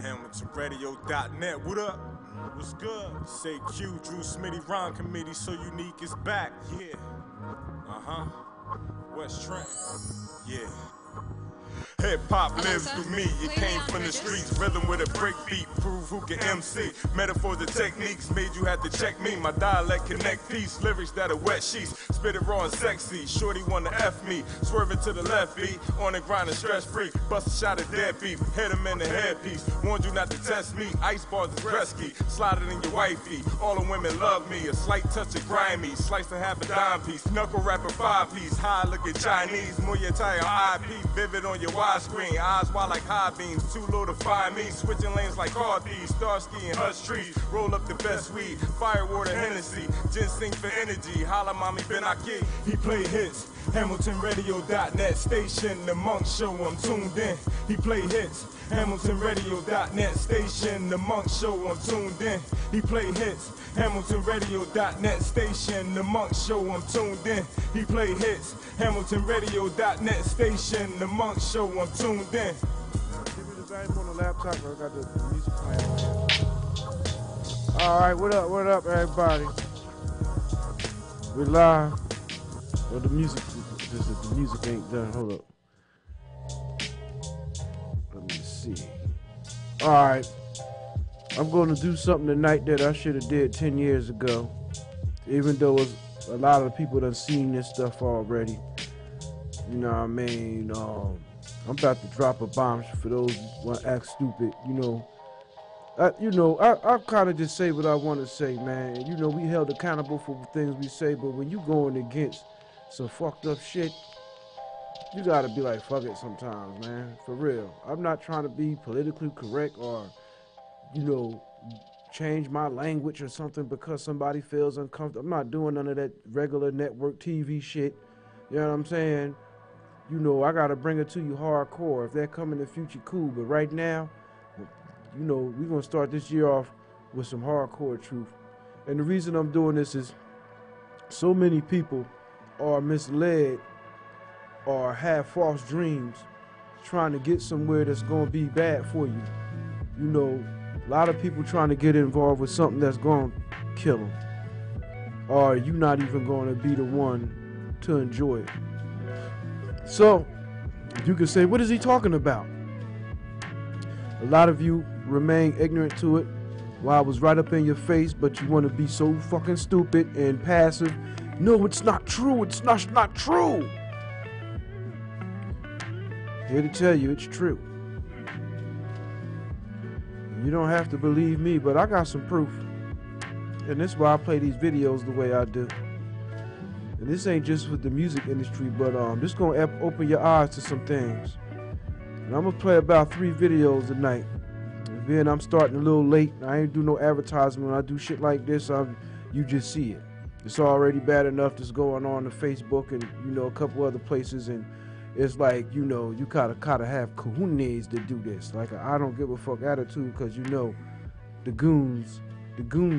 HamiltonRadio.net, what up? What's good? Say Q, Drew Smitty, Ron Committee, so unique is back, yeah. West Trent, yeah. Hip-hop lives through me, it came from the streets. Rhythm with a break beat, prove who can MC. Metaphors and techniques made you have to check me. My dialect connect peace, lyrics that are wet sheets. Spit it raw and sexy, shorty wanna F me. Swerving to the left beat, on the grind and stress free. Bust a shot of dead beef, hit him in the headpiece. Warned you not to test me, ice bars is Gretzky. Slide it in your wifey, all the women love me. A slight touch of grimy, slice and half a dime piece. Knuckle rapper 5-piece, high looking Chinese. Muay Thai IP, vivid on your screen, eyes wide like high beams, too low to find me. Switching lanes like car thieves, Starsky and Hush trees. Roll up the best weed, firewater Hennessy, ginseng for energy. Holla mommy Ben Aki, he play hits. HamiltonRadio.net station, the Monk Show, I'm tuned in. He play hits. HamiltonRadio.net station, the Monk Show, I'm tuned in. He play hits. HamiltonRadio.net station, the Monk Show, I'm tuned in. He play hits. HamiltonRadio.net station, the Monk Show, I'm tuned in. Give me the volume on the laptop, I got the music playing. Alright, what up, everybody? We live. Well, the music ain't done. Hold up. Let me see. Alright. I'm going to do something tonight that I should have did 10 years ago. Even though a lot of people done seen this stuff already. You know what I mean? I'm about to drop a bomb for those who want to act stupid. I kind of just say what I want to say, man. You know, we held accountable for things we say, but when you going against some fucked up shit, you gotta be like, fuck it sometimes, man. For real. I'm not trying to be politically correct or, change my language or something because somebody feels uncomfortable. I'm not doing none of that regular network TV shit. You know what I'm saying? I gotta bring it to you hardcore. If that come in the future, cool. But right now, we're gonna start this year off with some hardcore truth. And the reason I'm doing this is so many people are misled or have false dreams trying to get somewhere that's going to be bad for you. A lot of people trying to get involved with something that's going to kill them. Or you not even going to be the one to enjoy it. So, you can say, what is he talking about? A lot of you remain ignorant to it while I was right up in your face, but you want to be so fucking stupid and passive. No, it's not true. It's not true. Here to tell you it's true. You don't have to believe me, but I got some proof. And this is why I play these videos the way I do. And this ain't just with the music industry, but this gonna open your eyes to some things. And I'm gonna play about 3 videos tonight. And then I'm starting a little late. I ain't do no advertisement. When I do shit like this, you just see it. It's already bad enough that's going on Facebook and a couple other places, and it's like you gotta have cojones to do this. Like I don't give a fuck attitude, because the goon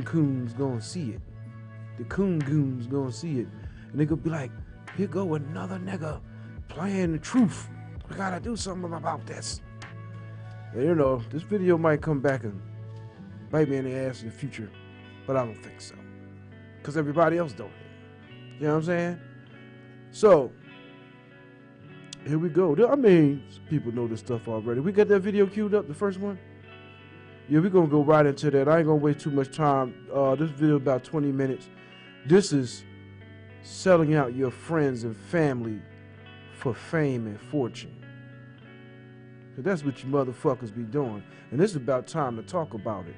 coons gonna see it. The coon goons gonna see it, and they gonna be like, here go another nigga playing the truth. We gotta do something about this. And this video might come back and bite me in the ass in the future, but I don't think so. Because everybody else don't. You know what I'm saying? So, here we go. I mean, people know this stuff already. We got that video queued up, the first one? Yeah, we're going to go right into that. I ain't going to waste too much time. This video about 20 minutes. This is selling out your friends and family for fame and fortune. So that's what you motherfuckers be doing. And it's about time to talk about it.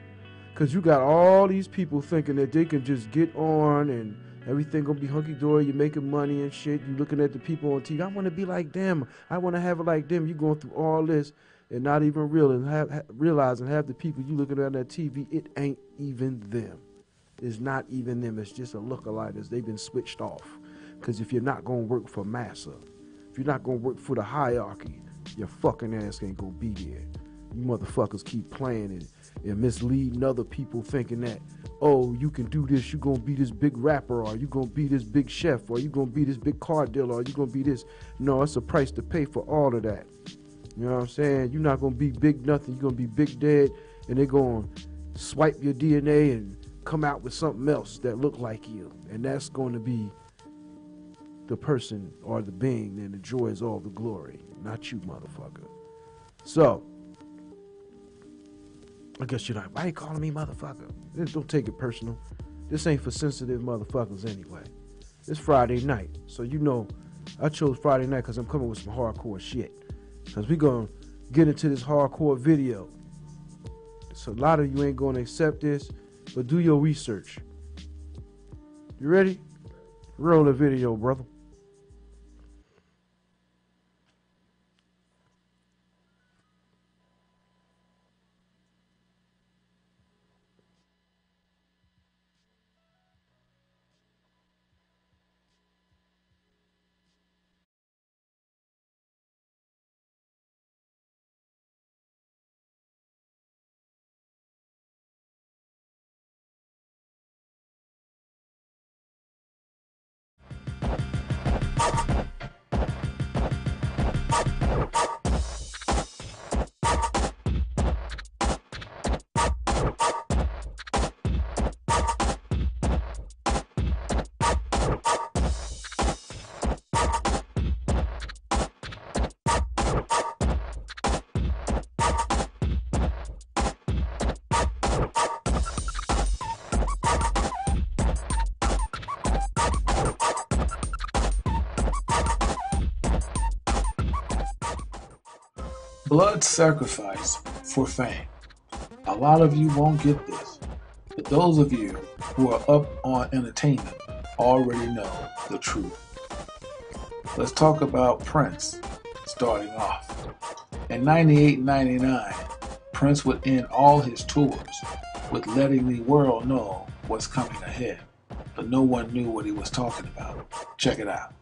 Because you got all these people thinking that they can just get on and everything gonna be hunky-dory. You're making money and shit. You looking at the people on TV. I want to be like them. I want to have it like them. You going through all this and not even realizing half the people you looking at that TV, it ain't even them. It's not even them. It's just a lookalike. They've been switched off. Because if you're not going to work for massa, if you're not going to work for the hierarchy, your fucking ass ain't going to be there. You motherfuckers keep playing it and misleading other people thinking that, oh, you can do this, you gonna be this big rapper, or you gonna be this big chef, or you gonna be this big car dealer, or you gonna be this. No, it's a price to pay for all of that. You know what I'm saying? You're not gonna be big nothing, you're gonna be big dead, and they're gonna swipe your DNA and come out with something else that look like you. And that's gonna be the person or the being that enjoys all the glory, not you, motherfucker. So, I guess you're like, why you calling me motherfucker? Don't take it personal. This ain't for sensitive motherfuckers anyway. It's Friday night. So you know I chose Friday night because I'm coming with some hardcore shit. Because we going to get into this hardcore video. So a lot of you ain't going to accept this, but do your research. You ready? Roll the video, brother. Blood sacrifice for fame. A lot of you won't get this, but those of you who are up on entertainment already know the truth. Let's talk about Prince starting off. In 98 and 99, Prince would end all his tours with letting the world know what's coming ahead, but no one knew what he was talking about. Check it out.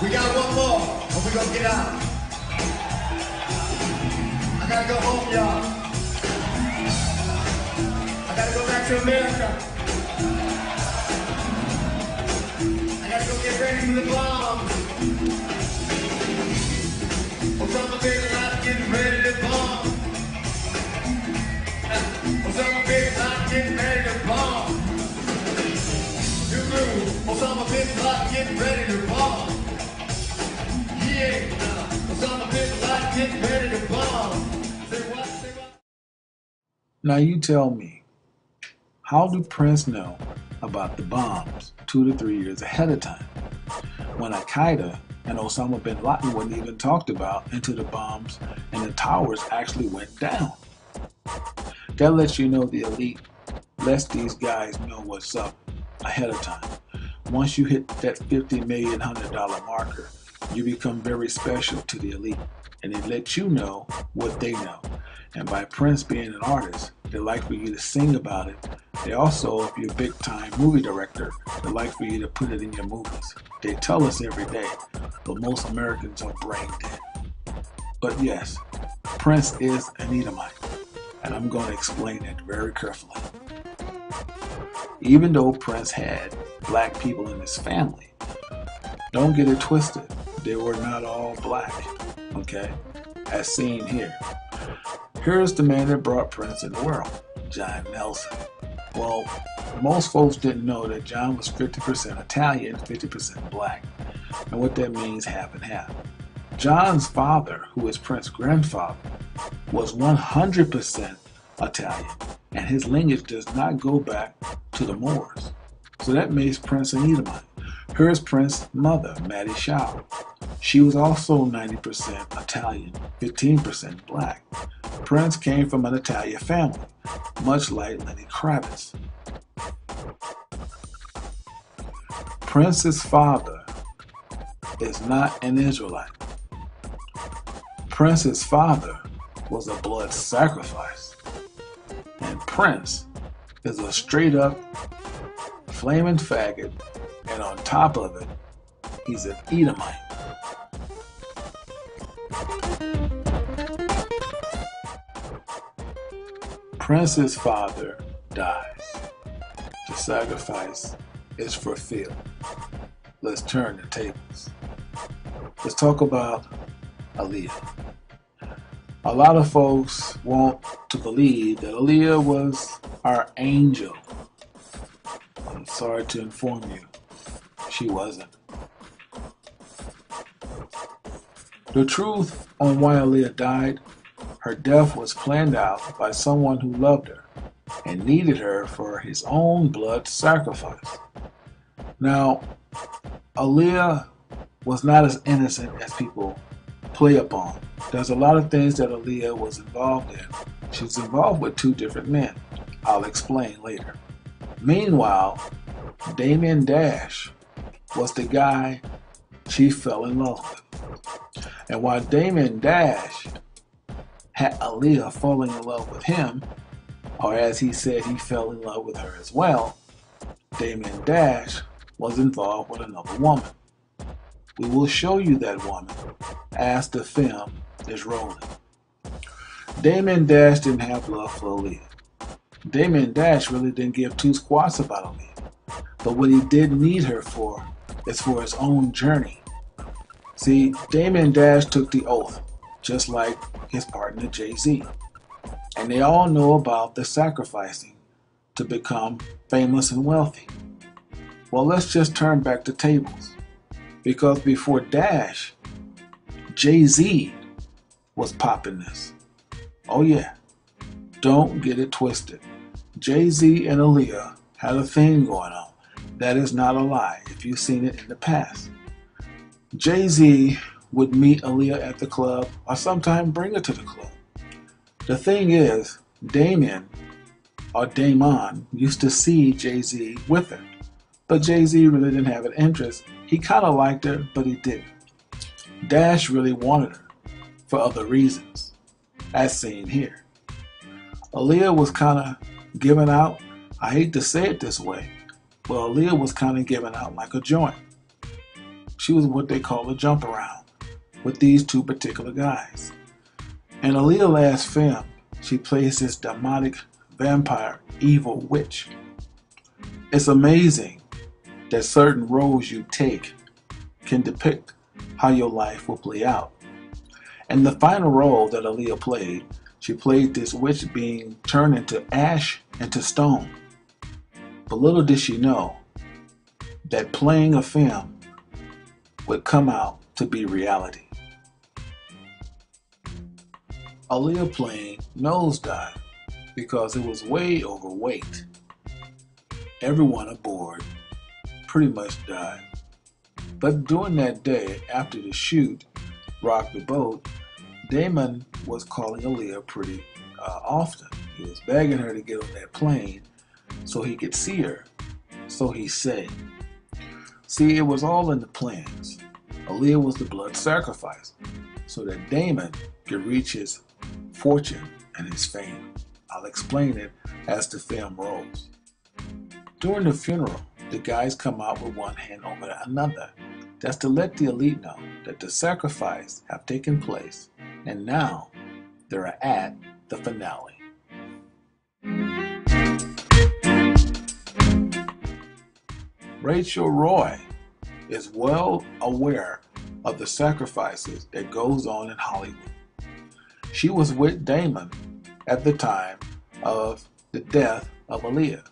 We got one more, and we're gonna get out. I gotta go home, y'all. I gotta go back to America. I gotta go get ready for the bomb. Osama bin Laden getting ready to bomb. Osama bin Laden getting ready to bomb. You move. Osama bin Laden getting ready to bomb. Now you tell me, how do Prince know about the bombs 2 to 3 years ahead of time, when Al-Qaeda and Osama bin Laden wasn't even talked about until the bombs and the towers actually went down? That lets you know the elite lets these guys know what's up ahead of time. Once you hit that $50 million marker, you become very special to the elite, and they let you know what they know. And by Prince being an artist, they like for you to sing about it. They also, if you're a big time movie director, they like for you to put it in your movies. They tell us every day, but most Americans are brain dead. But yes, Prince is an Edomite, and I'm going to explain it very carefully. Even though Prince had black people in his family, don't get it twisted. They were not all black, okay? As seen here. Here's the man that brought Prince in the world, John Nelson. Well, most folks didn't know that John was 50% Italian, 50% black. And what that means, half and half. John's father, who is Prince's grandfather, was 100% Italian, and his lineage does not go back to the Moors. So that makes Prince an Edomite. Here's Prince's mother, Mattie Shaw. She was also 90% Italian, 15% black. Prince came from an Italian family, much like Lenny Kravitz. Prince's father is not an Israelite. Prince's father was a blood sacrifice. And Prince is a straight up flaming faggot, and on top of it, He's an Edomite. Prince's father dies. The sacrifice is fulfilled. Let's turn the tables. Let's talk about Aaliyah. A lot of folks want to believe that Aaliyah was our angel. I'm sorry to inform you, she wasn't. The truth on why Aaliyah died: her death was planned out by someone who loved her and needed her for his own blood sacrifice. Now, Aaliyah was not as innocent as people play upon. There's a lot of things that Aaliyah was involved in. She was involved with two different men. I'll explain later. Meanwhile, Damien Dash was the guy she fell in love with. And while Damien Dash had Aaliyah falling in love with him, or as he said, he fell in love with her as well, Damien Dash was involved with another woman. We will show you that woman as the film is rolling. Damien Dash didn't have love for Aaliyah. Damien Dash really didn't give two squats about Aaliyah. But what he did need her for is for his own journey. See, Damien Dash took the oath, just like his partner Jay-Z. And they all know about the sacrificing to become famous and wealthy. Well, let's just turn back the tables. Because before Dash, Jay-Z was popping this. Oh yeah, don't get it twisted. Jay-Z and Aaliyah had a thing going on. That is not a lie if you've seen it in the past. Jay-Z would meet Aaliyah at the club or sometimes bring her to the club. The thing is, Damon used to see Jay-Z with her. But Jay-Z really didn't have an interest. He kind of liked her, but he didn't. Dash really wanted her for other reasons, as seen here. Aaliyah was kind of giving out, I hate to say it this way, but Aaliyah was kind of giving out like a joint. She was what they call a jump around with these two particular guys. In Aaliyah's last film, she plays this demonic vampire evil witch. It's amazing that certain roles you take can depict how your life will play out. And the final role that Aaliyah played, she played this witch being turned into ash into stone. But little did she know that playing a film would come out to be reality. Aaliyah playing Nosedive because it was way overweight. Everyone aboard pretty much died. But during that day, after the shoot, Rock the Boat, Damon was calling Aaliyah pretty often. He was begging her to get on that plane so he could see her, so he said. See, it was all in the plans. Aaliyah was the blood sacrifice so that Damon could reach his fortune and his fame. I'll explain it as the film rolls. During the funeral, the guys come out with one hand over another. That's to let the elite know that the sacrifice have taken place and now they're at the finale. Rachel Roy is well aware of the sacrifices that goes on in Hollywood. She was with Damon at the time of the death of Aaliyah.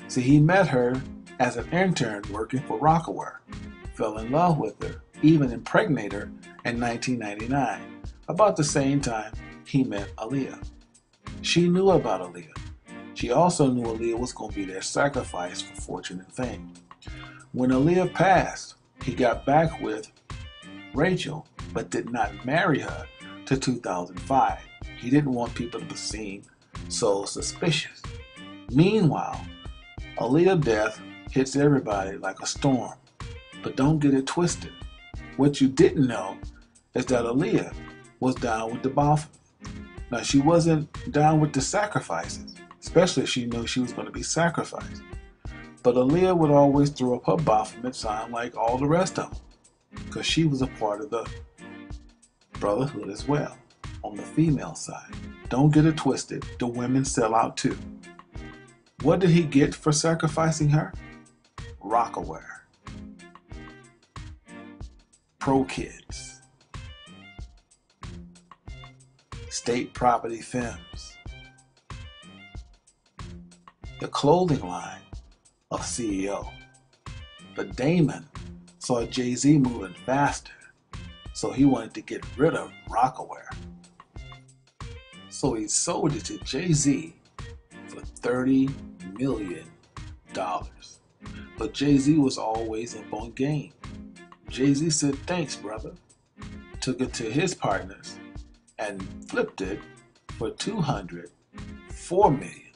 See, he met her as an intern working for Rocawear, fell in love with her, even impregnated her in 1999, about the same time he met Aaliyah. She knew about Aaliyah. She also knew Aaliyah was going to be their sacrifice for fortune and fame. When Aaliyah passed, he got back with Rachel, but did not marry her till 2005. He didn't want people to be seen so suspicious. Meanwhile, Aaliyah's death hits everybody like a storm. But don't get it twisted. What you didn't know is that Aaliyah was down with the Baphomet. Now, she wasn't down with the sacrifices, especially if she knew she was going to be sacrificed. But Aaliyah would always throw up her Baphomet sign like all the rest of them. because she was a part of the brotherhood as well on the female side. Don't get it twisted, the women sell out too. What did he get for sacrificing her? Rockaware, Pro Kids, State Property Films, the clothing line of CEO. But Damon saw Jay-Z moving faster, so he wanted to get rid of Rockaware. So he sold it to Jay-Z for $30 million. But Jay-Z was always up on game. Jay-Z said, "Thanks, brother." Took it to his partners and flipped it for $204 million.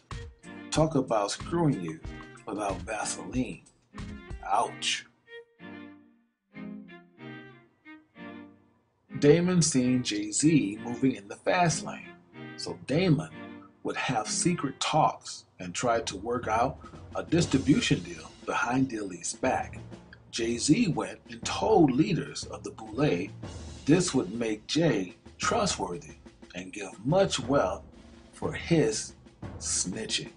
Talk about screwing you without Vaseline. Ouch. Damon seen Jay-Z moving in the fast lane, so Damon would have secret talks and try to work out a distribution deal behind Dilley's back. Jay-Z went and told leaders of the Boule this would make Jay trustworthy and give much wealth for his snitching.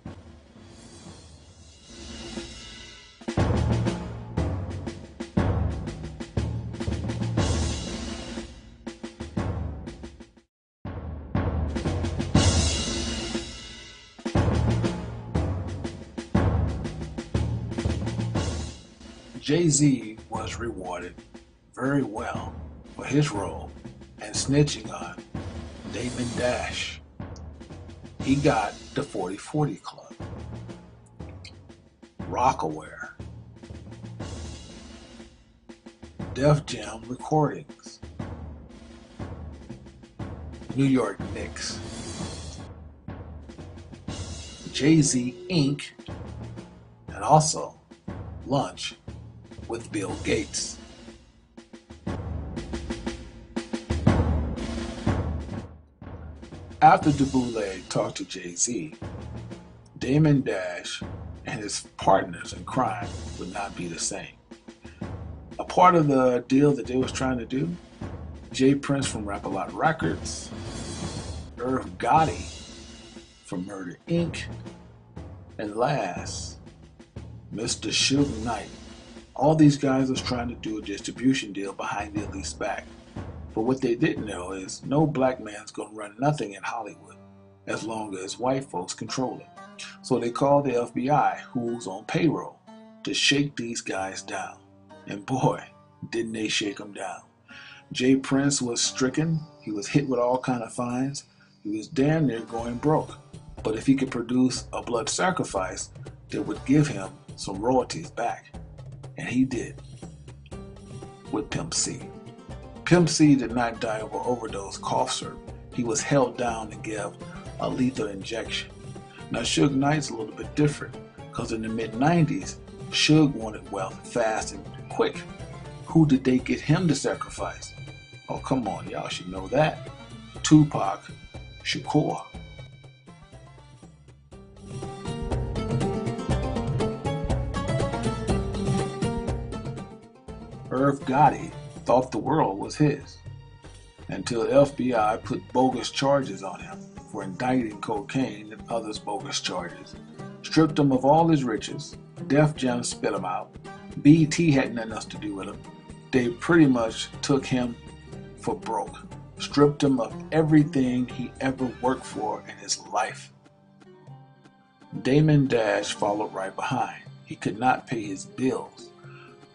Jay-Z was rewarded very well for his role in snitching on Damon Dash. He got the 40/40 Club, Rockaware, Def Jam Recordings, New York Knicks, Jay-Z Inc., and also lunch with Bill Gates. After DeBoule talked to Jay-Z, Damon Dash and his partners in crime would not be the same. A part of the deal that they was trying to do, J. Prince from Rap-A-Lot Records, Irv Gotti from Murder Inc., and last, Mr. Suge Knight. All these guys was trying to do a distribution deal behind Dilley's back. But what they didn't know is no black man's gonna run nothing in Hollywood as long as white folks control it. So they called the FBI, who's on payroll, to shake these guys down. And boy, didn't they shake them down. J. Prince was stricken. He was hit with all kind of fines. He was damn near going broke. But if he could produce a blood sacrifice, they would give him some royalties back. And he did, with Pimp C. Pimp C did not die of an overdose cough syrup. He was held down and gave a lethal injection. Now Suge Knight's a little bit different, because in the mid-90s, Suge wanted wealth fast and quick. Who did they get him to sacrifice? Oh, come on, y'all should know that. Tupac Shakur. Irv Gotti thought the world was his until FBI put bogus charges on him for indicting cocaine and others bogus charges, stripped him of all his riches. Def Jam spit him out. BET had nothing else to do with him. They pretty much took him for broke, stripped him of everything he ever worked for in his life. Damon Dash followed right behind. He could not pay his bills.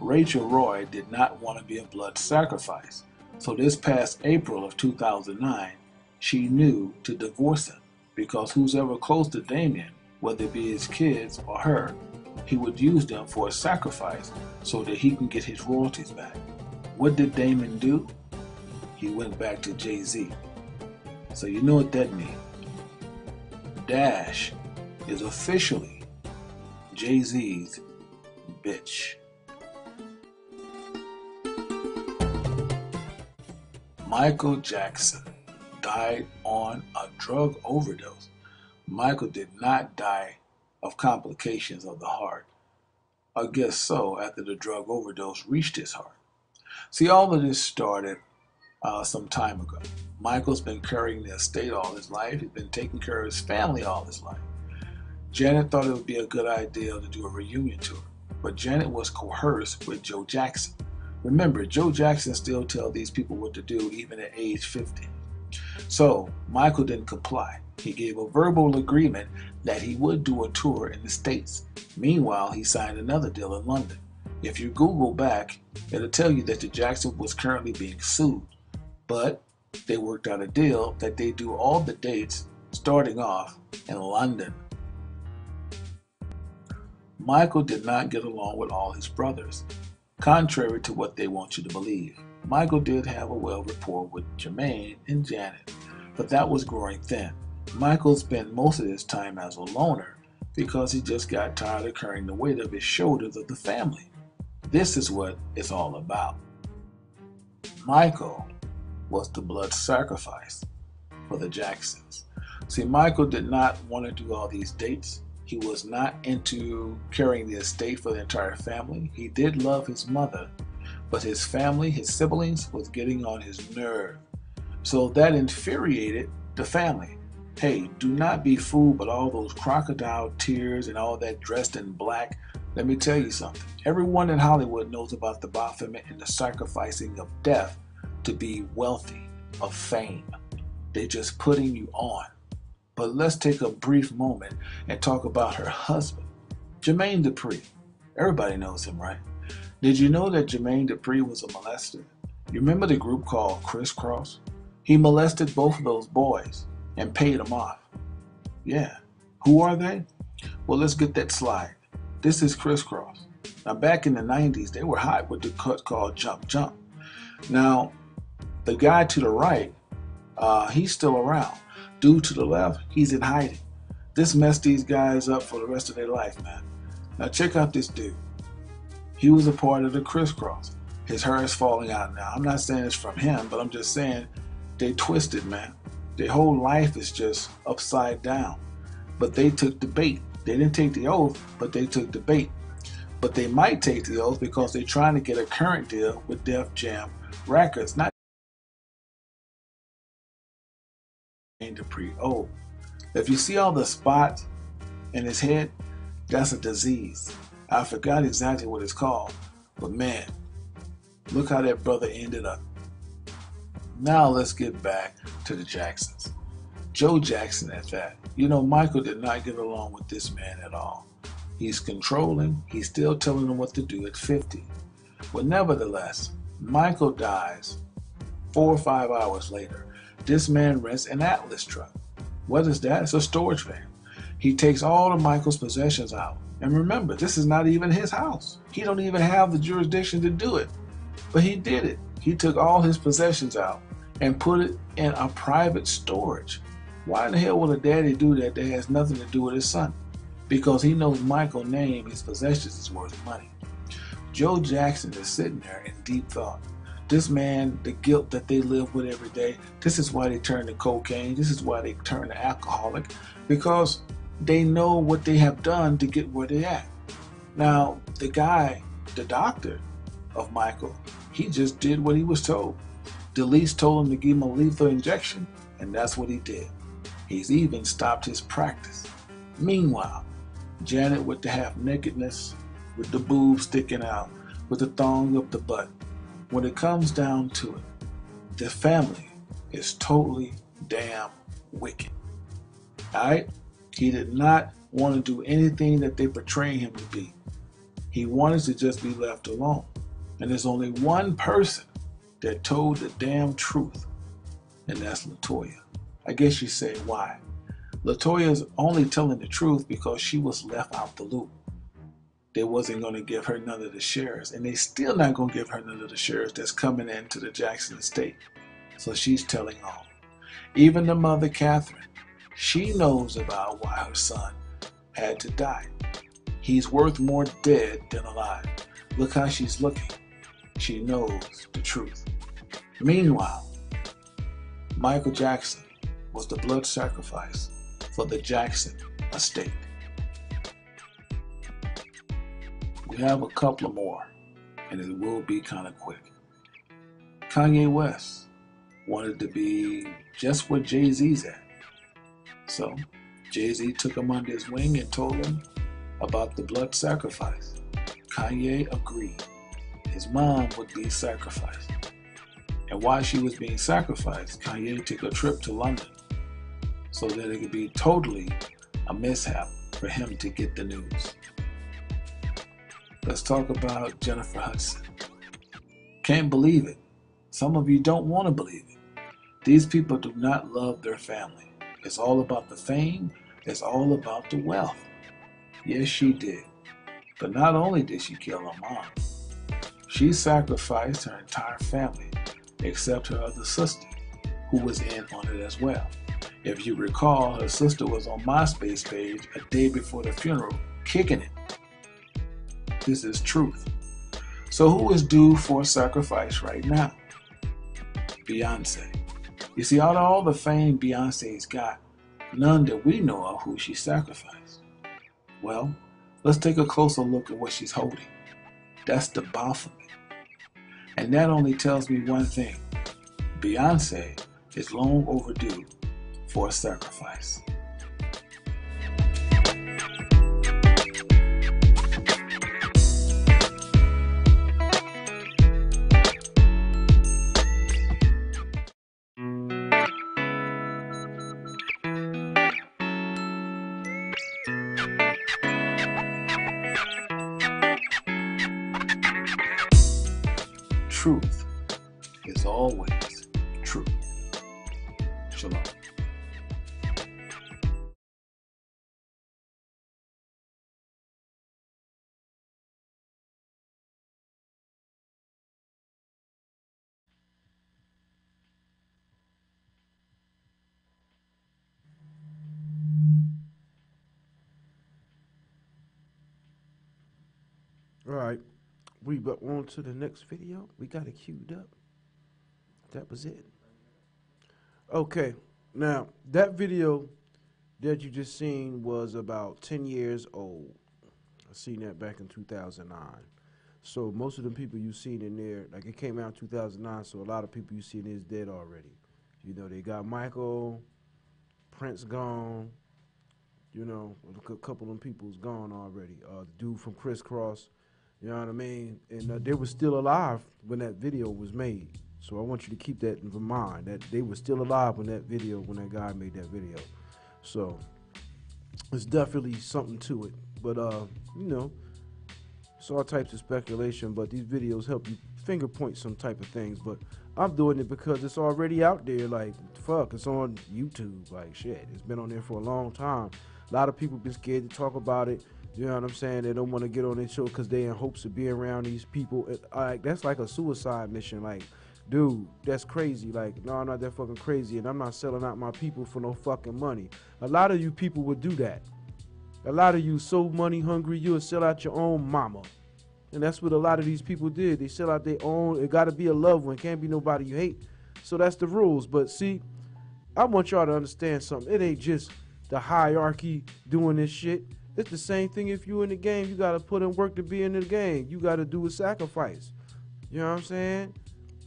Rachel Roy did not want to be a blood sacrifice, so this past April of 2009, she knew to divorce him because who's ever close to Damien, whether it be his kids or her, he would use them for a sacrifice so that he can get his royalties back. What did Damon do? He went back to Jay-Z. So you know what that means. Dash is officially Jay-Z's bitch. Michael Jackson died on a drug overdose. Michael did not die of complications of the heart. I guess so, after the drug overdose reached his heart. See, all of this started some time ago. Michael's been carrying the estate all his life. He's been taking care of his family all his life. Janet thought it would be a good idea to do a reunion tour, but Janet was coerced with Joe Jackson. Remember, Joe Jackson still tells these people what to do even at age 50. So Michael didn't comply. He gave a verbal agreement that he would do a tour in the States. Meanwhile, he signed another deal in London. If you Google back, it'll tell you that the Jackson was currently being sued, but they worked out a deal that they do all the dates starting off in London. Michael did not get along with all his brothers, contrary to what they want you to believe. Michael did have a well rapport with Jermaine and Janet, but that was growing thin. Michael spent most of his time as a loner because he just got tired of carrying the weight of his shoulders of the family. This is what it's all about. Michael was the blood sacrifice for the Jacksons. See, Michael did not want to do all these dates. He was not into carrying the estate for the entire family. He did love his mother, but his family, his siblings, was getting on his nerve. So that infuriated the family. Hey, do not be fooled by all those crocodile tears and all that dressed in black. Let me tell you something. Everyone in Hollywood knows about the Baphomet and the sacrificing of death to be wealthy, of fame. They're just putting you on. But let's take a brief moment and talk about her husband, Jermaine Dupri. Everybody knows him, right? Did you know that Jermaine Dupri was a molester? You remember the group called Criss Cross? He molested both of those boys and paid them off. Yeah. Who are they? Well, let's get that slide. This is Criss Cross. Now, back in the 90s, they were hot with the cut called Jump Jump. Now, the guy to the right, he's still around. Dude to the left, he's in hiding. This messed these guys up for the rest of their life, man. Now check out this dude. He was a part of the Criss Cross. His hair is falling out now. I'm not saying it's from him, but I'm just saying they twisted, man. Their whole life is just upside down. But they took the bait. They didn't take the oath, but they took the bait. But they might take the oath because they're trying to get a current deal with Def Jam Records. Not Dupri. Oh, if you see all the spots in his head, that's a disease. I forgot exactly what it's called, but man, look how that brother ended up. Now let's get back to the Jacksons. Joe Jackson at that. You know, Michael did not get along with this man at all. He's controlling. He's still telling him what to do at 50. But nevertheless, Michael dies 4 or 5 hours later. This man rents an Atlas truck. What is that? It's a storage van. He takes all of Michael's possessions out. And remember, this is not even his house. He don't even have the jurisdiction to do it. But he did it. He took all his possessions out and put it in a private storage. Why in the hell would a daddy do that that has nothing to do with his son? Because he knows Michael's name, his possessions is worth money. Joe Jackson is sitting there in deep thought. This man, the guilt that they live with every day, this is why they turn to cocaine, this is why they turn to alcoholic, because they know what they have done to get where they're at. Now, the guy, the doctor of Michael, he just did what he was told. DeLeese told him to give him a lethal injection, and that's what he did. He's even stopped his practice. Meanwhile, Janet with the half-nakedness, with the boobs sticking out, with the thong up the butt. When it comes down to it, the family is totally damn wicked. Alright? He did not want to do anything that they portray him to be. He wanted to just be left alone. And there's only one person that told the damn truth, and that's LaToya. I guess you say why. LaToya is only telling the truth because she was left out the loop. They wasn't going to give her none of the shares, and they still not going to give her none of the shares that's coming into the Jackson estate. So she's telling all. Even the mother, Catherine, she knows about why her son had to die. He's worth more dead than alive. Look how she's looking. She knows the truth. Meanwhile, Michael Jackson was the blood sacrifice for the Jackson estate. We have a couple more, and it will be kind of quick. Kanye West wanted to be just where Jay-Z's at. So Jay-Z took him under his wing and told him about the blood sacrifice. Kanye agreed. His mom would be sacrificed. And while she was being sacrificed, Kanye took a trip to London so that it could be totally a mishap for him to get the news. Let's talk about Jennifer Hudson. Can't believe it. Some of you don't want to believe it. These people do not love their family. It's all about the fame. It's all about the wealth. Yes, she did. But not only did she kill her mom, she sacrificed her entire family, except her other sister, who was in on it as well. If you recall, her sister was on MySpace page a day before the funeral, kicking it. This is truth. So who is due for sacrifice right now? Beyonce. You see, out of all the fame Beyonce's got, none that we know of who she sacrificed. Well, let's take a closer look at what she's holding. That's the Baphomet. And that only tells me one thing. Beyonce is long overdue for a sacrifice. Truth is always true. Shalom. All right, we got on to the next video. We got it queued up. That was it. Okay, now that video that you just seen was about 10 years old. I seen that back in 2009. So most of the people you seen in there, like it came out in 2009, so a lot of people you seen is dead already. You know, they got Michael, Prince gone. You know, a couple of them people's gone already. The dude from Criss Cross. You know what I mean? And they were still alive when that video was made. So I want you to keep that in mind, that they were still alive when that guy made that video. So it's definitely something to it. But, you know, it's all types of speculation, but these videos help you finger point some type of things. But I'm doing it because it's already out there. Like, fuck, it's on YouTube. Like, shit, it's been on there for a long time. A lot of people been scared to talk about it. You know what I'm saying? They don't want to get on their show because they in hopes of being around these people. That's like a suicide mission. Like, dude, that's crazy. Like, no, I'm not that fucking crazy, and I'm not selling out my people for no fucking money. A lot of you people would do that. A lot of you so money hungry, you would sell out your own mama. And that's what a lot of these people did. They sell out their own. It got to be a loved one. Can't be nobody you hate. So that's the rules. But see, I want y'all to understand something. It ain't just the hierarchy doing this shit. It's the same thing if you in the game. You got to put in work to be in the game. You got to do a sacrifice. You know what I'm saying?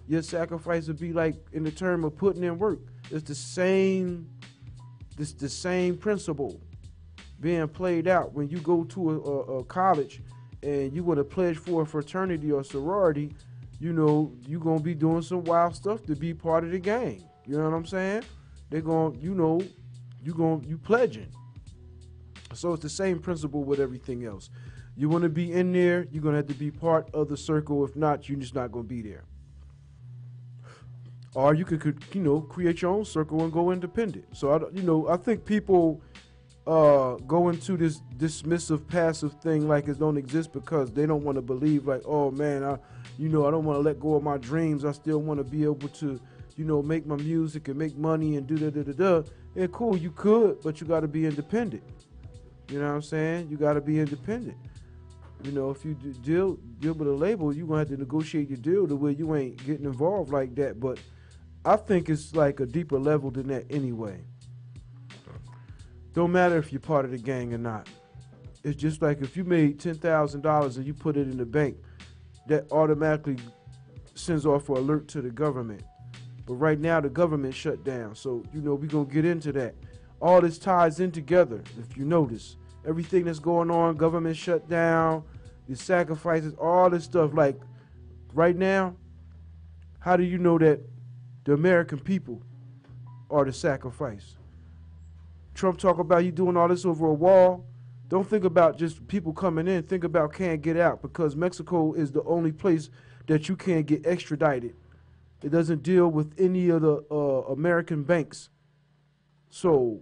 Your sacrifice would be like in the term of putting in work. It's the same principle being played out when you go to a college and you want to pledge for a fraternity or sorority. You know, you're going to be doing some wild stuff to be part of the gang. You know what I'm saying? They're going, you know, you pledging. So it's the same principle with everything else. You want to be in there, you're going to have to be part of the circle. If not, you're just not going to be there. Or you could, you know, create your own circle and go independent. So, I think people go into this dismissive, passive thing like it don't exist because they don't want to believe like, oh, man, I don't want to let go of my dreams. I still want to be able to, you know, make my music and make money and do. And cool, you could, but you got to be independent. You know what I'm saying? You got to be independent. You know, if you deal with a label, you're going to have to negotiate your deal to where you ain't getting involved like that. But I think it's like a deeper level than that anyway. Don't matter if you're part of the gang or not. It's just like if you made $10,000 and you put it in the bank, that automatically sends off an alert to the government. But right now the government shut down. So, you know, we're going to get into that. All this ties in together, if you notice. Everything that's going on, government shut down, the sacrifices, all this stuff. Like, right now, how do you know that the American people are the sacrifice? Trump talk about you doing all this over a wall. Don't think about just people coming in. Think about can't get out, because Mexico is the only place that you can't get extradited. It doesn't deal with any of the American banks. So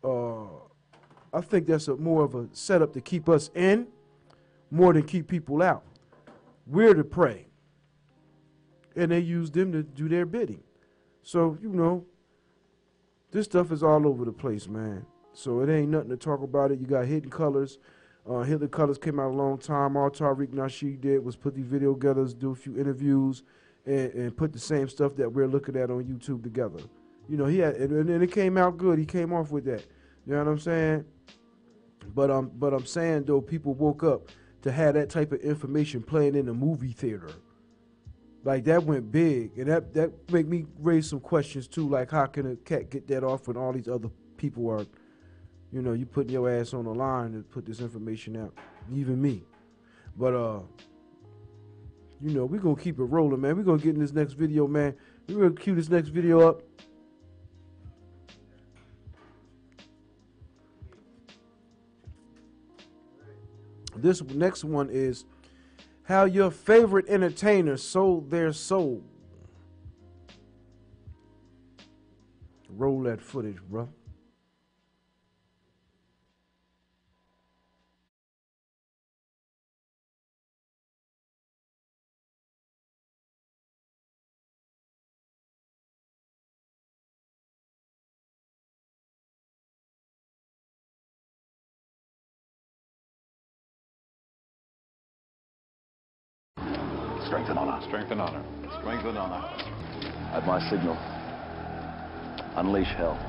I think that's more of a setup to keep us in more than keep people out. We're the prey. And they use them to do their bidding. So, you know, this stuff is all over the place, man. So it ain't nothing to talk about it. You got Hidden Colors. Hidden Colors came out a long time. All Tariq Nasheed did was put these video together, do a few interviews, and put the same stuff that we're looking at on YouTube together. You know, he had, and it came out good. He came off with that. You know what I'm saying? But I'm saying, though, people woke up to have that type of information playing in the movie theater. Like, that went big, and that make me raise some questions too. Like, how can a cat get that off when all these other people are, you know, you putting your ass on the line to put this information out, even me. But you know, we're gonna keep it rolling, man. We're gonna get in this next video, man. We're gonna cue this next video up. This next one is how your favorite entertainer sold their soul. Roll that footage, bro. Strength and honor. Strength and honor. Strength and honor. At my signal, unleash hell.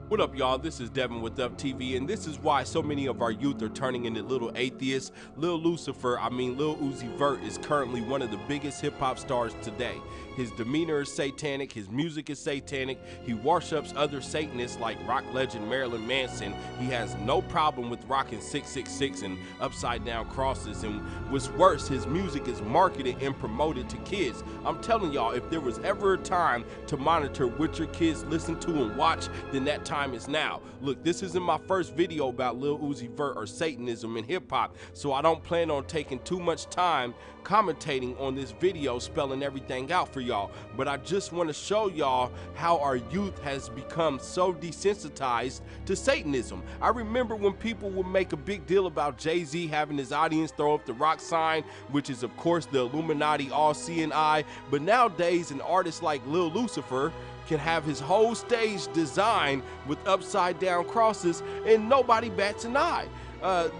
What up, y'all? This is Devin with Up TV, and this is why so many of our youth are turning into little atheists. Lil Lucifer, Lil Uzi Vert, is currently one of the biggest hip-hop stars today. His demeanor is satanic, his music is satanic, he worships other Satanists like rock legend Marilyn Manson. He has no problem with rocking 666 and upside down crosses, and what's worse, his music is marketed and promoted to kids. I'm telling y'all, if there was ever a time to monitor what your kids listen to and watch, then that time is now. Look, this isn't my first video about Lil Uzi Vert or Satanism in hip-hop, so I don't plan on taking too much time commentating on this video, spelling everything out for y'all, but I just want to show y'all how our youth has become so desensitized to Satanism. I remember when people would make a big deal about Jay-Z having his audience throw up the rock sign, which is of course the Illuminati all-seeing eye, but nowadays an artist like Lil Lucifer can have his whole stage designed with upside down crosses and nobody bats an eye.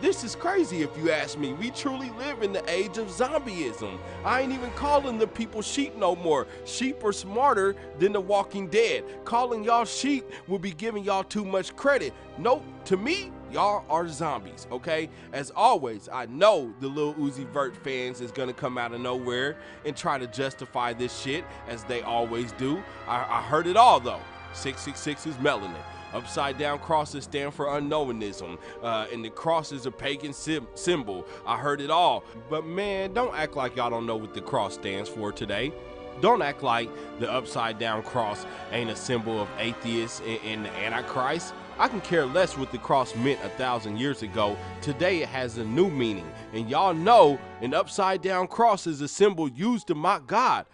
This is crazy if you ask me. We truly live in the age of zombieism. I ain't even calling the people sheep no more. Sheep are smarter than the Walking Dead. Calling y'all sheep will be giving y'all too much credit. Nope, to me, y'all are zombies, okay? As always, I know the Lil Uzi Vert fans is gonna come out of nowhere and try to justify this shit, as they always do. I heard it all though. 666 is melanin. Upside down crosses stand for unknowinism, and the cross is a pagan symbol. I heard it all. But man, don't act like y'all don't know what the cross stands for today. Don't act like the upside down cross ain't a symbol of atheists and the Antichrist. I can care less what the cross meant 1,000 years ago. Today it has a new meaning. And y'all know an upside down cross is a symbol used to mock God.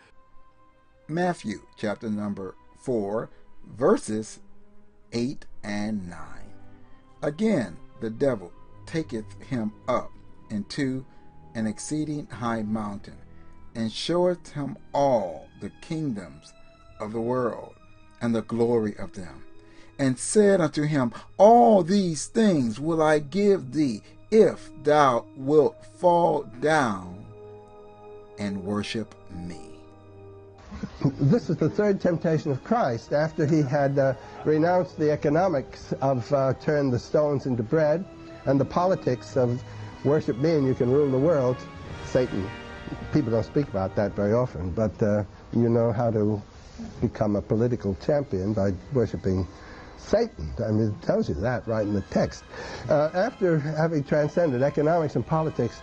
Matthew chapter number 4, verses 8 and 9. Again, the devil taketh him up into an exceeding high mountain, and showeth him all the kingdoms of the world, and the glory of them, and said unto him, All these things will I give thee, if thou wilt fall down and worship me. This is the third temptation of Christ. After he had renounced the economics of turn the stones into bread and the politics of worship me and you can rule the world, Satan. People don't speak about that very often, but you know how to become a political champion by worshiping Satan. I mean, it tells you that right in the text. After having transcended economics and politics,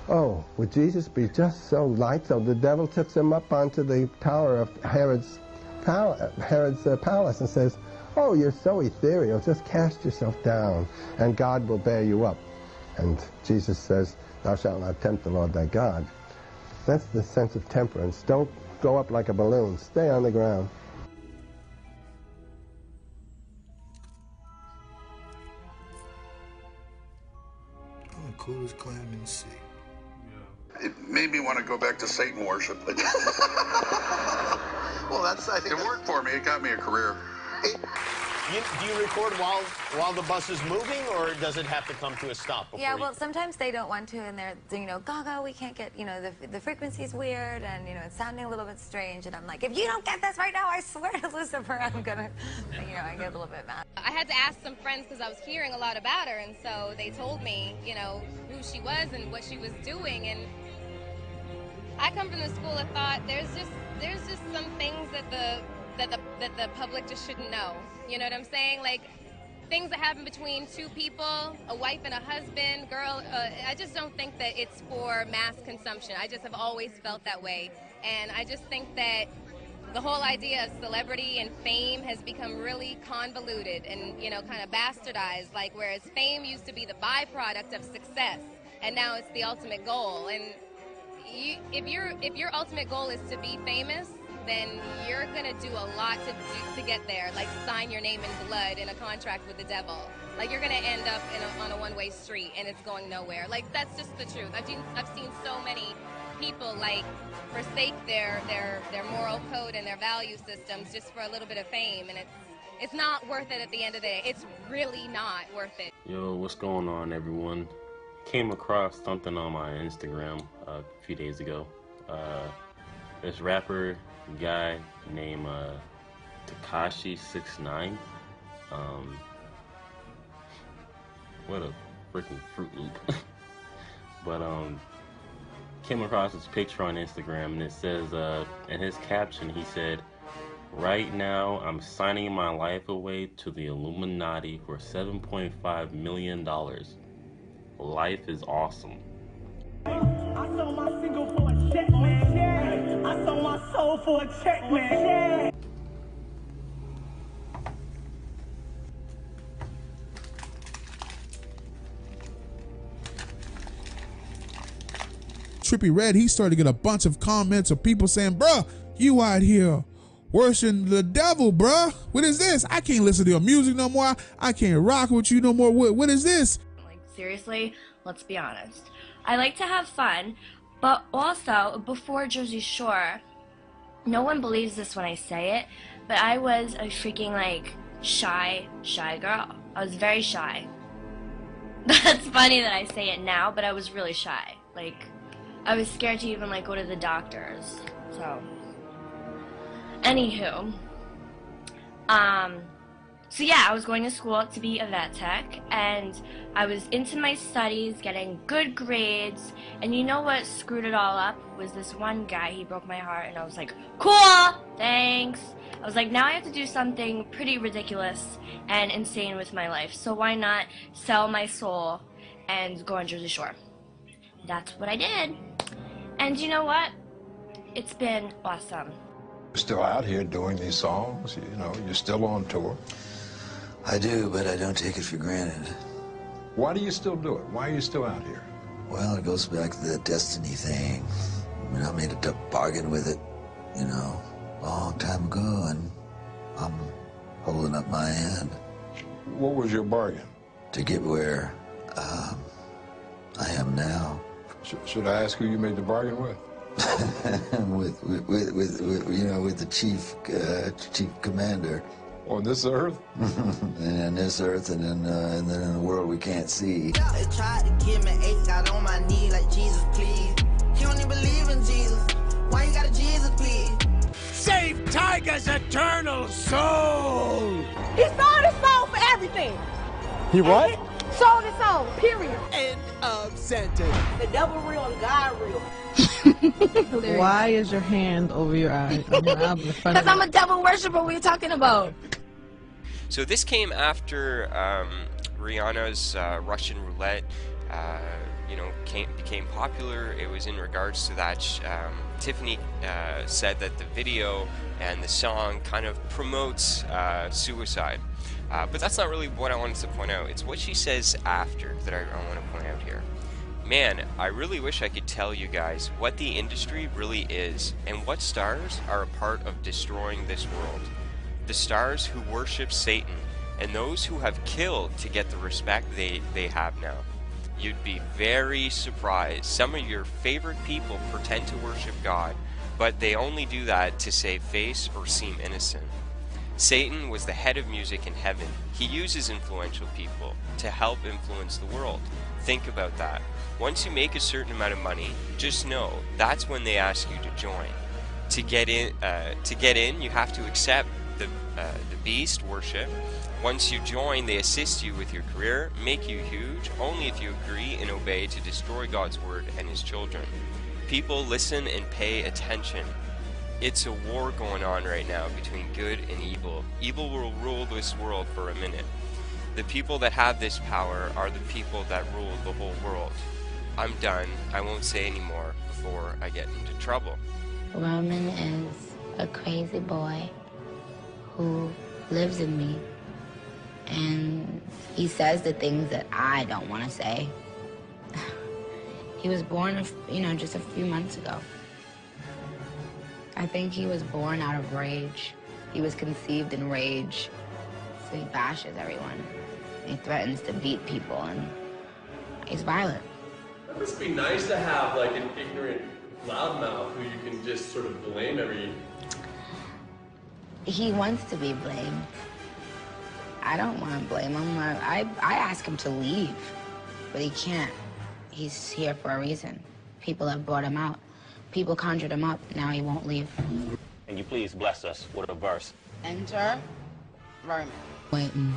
oh, would Jesus be just so light? So the devil took him up onto the tower of Herod's palace and says, oh, you're so ethereal, just cast yourself down and God will bear you up. And Jesus says, thou shalt not tempt the Lord thy God. That's the sense of temperance. Don't go up like a balloon. Stay on the ground. I'm the coolest clown in the city. It made me want to go back to Satan worship. Well, that's, I think it worked for me. It got me a career. Do you record while the bus is moving, or does it have to come to a stop? Yeah, well, sometimes they don't want to, and they're, you know, Gaga, we can't get, you know, the frequency's weird, and, you know, it's sounding a little bit strange, and I'm like, if you don't get this right now, I swear to Lucifer, I'm gonna, you know, I get a little bit mad. I had to ask some friends because I was hearing a lot about her, and so they told me, you know, who she was and what she was doing, and I come from the school of thought there's just some things that the public just shouldn't know. You know what I'm saying? Like, things that happen between two people, a wife and a husband, girl, I just don't think that it's for mass consumption. I just have always felt that way. And I just think that the whole idea of celebrity and fame has become really convoluted and, you know, kind of bastardized. Like, whereas fame used to be the byproduct of success, and now it's the ultimate goal. And if your ultimate goal is to be famous, then you're gonna do a lot to get there, like sign your name in blood in a contract with the devil. Like, you're gonna end up on a one-way street and it's going nowhere. Like, that's just the truth. I've seen so many people, like, forsake their moral code and their value systems just for a little bit of fame, and it's not worth it at the end of the day. It's really not worth it. Yo, what's going on, everyone? Came across something on my Instagram a few days ago. This rapper guy named Tekashi 6ix9ine. What a freaking Fruit Loop. But came across this picture on Instagram, and it says in his caption he said, "Right now I'm signing my life away to the Illuminati for $7.5 million. Life is awesome." I sold my single for a check, man. I sold my soul for a check, man. Trippie Redd, he started to get a bunch of comments of people saying, bruh, you out here worshiping the devil, bruh. What is this? I can't listen to your music no more. I can't rock with you no more. What is this? Like, seriously, let's be honest. I like to have fun, but also, before Jersey Shore, no one believes this when I say it, but I was a freaking, like, shy girl. I was very shy. That's funny that I say it now, but I was really shy. Like, I was scared to even, like, go to the doctors. So, anywho, so yeah, I was going to school to be a vet tech, and I was into my studies, getting good grades, and you know what screwed it all up? Was this one guy. He broke my heart, and I was like, cool, thanks. I was like, now I have to do something pretty ridiculous and insane with my life, so why not sell my soul and go on Jersey Shore? That's what I did. And you know what? It's been awesome. You're still out here doing these songs, you know, you're still on tour. I do, but I don't take it for granted. Why do you still do it? Why are you still out here? Well, it goes back to the destiny thing. I mean, I made a bargain with it, you know, a long time ago, and I'm holding up my end. What was your bargain? To get where I am now. Should I ask who you made the bargain with? with the chief commander. On this earth? And on this earth, and then in the world we can't see. They tried to give me 8, got on my knee like Jesus, please. He don't even believe in Jesus. Why you got a Jesus, please? tiger's eternal soul. He sold his soul for everything. He what? Sold his soul, period. End of sentence. The devil real and God real. Why is your hand over your eye? Because I'm a devil worshiper. What are you talking about? So this came after Rihanna's Russian Roulette, became popular. It was in regards to that. Tiffany said that the video and the song kind of promotes suicide. But that's not really what I wanted to point out. It's what she says after that I want to point out here. Man, I really wish I could tell you guys what the industry really is and what stars are a part of destroying this world. The stars who worship Satan and those who have killed to get the respect they have now. You'd be very surprised. Some of your favorite people pretend to worship God, but they only do that to save face or seem innocent. Satan was the head of music in heaven. He uses influential people to help influence the world. Think about that. Once you make a certain amount of money, just know that's when they ask you to join. To get in, you have to accept the beast worship. Once you join, they assist you with your career, make you huge, only if you agree and obey to destroy God's word and his children. People listen and pay attention. It's a war going on right now between good and evil. Evil will rule this world for a minute. The people that have this power are the people that rule the whole world. I'm done. I won't say any more before I get into trouble. Roman is a crazy boy who lives in me. And he says the things that I don't want to say. He was born, just a few months ago. I think he was born out of rage. He was conceived in rage. So he bashes everyone. He threatens to beat people, and he's violent. It must be nice to have like an ignorant loudmouth who you can just sort of blame every... He wants to be blamed. I don't want to blame him. I ask him to leave, but he can't. He's here for a reason. People have brought him out. People conjured him up. Now he won't leave. Can you please bless us with a verse? Enter Vermin. Waiting.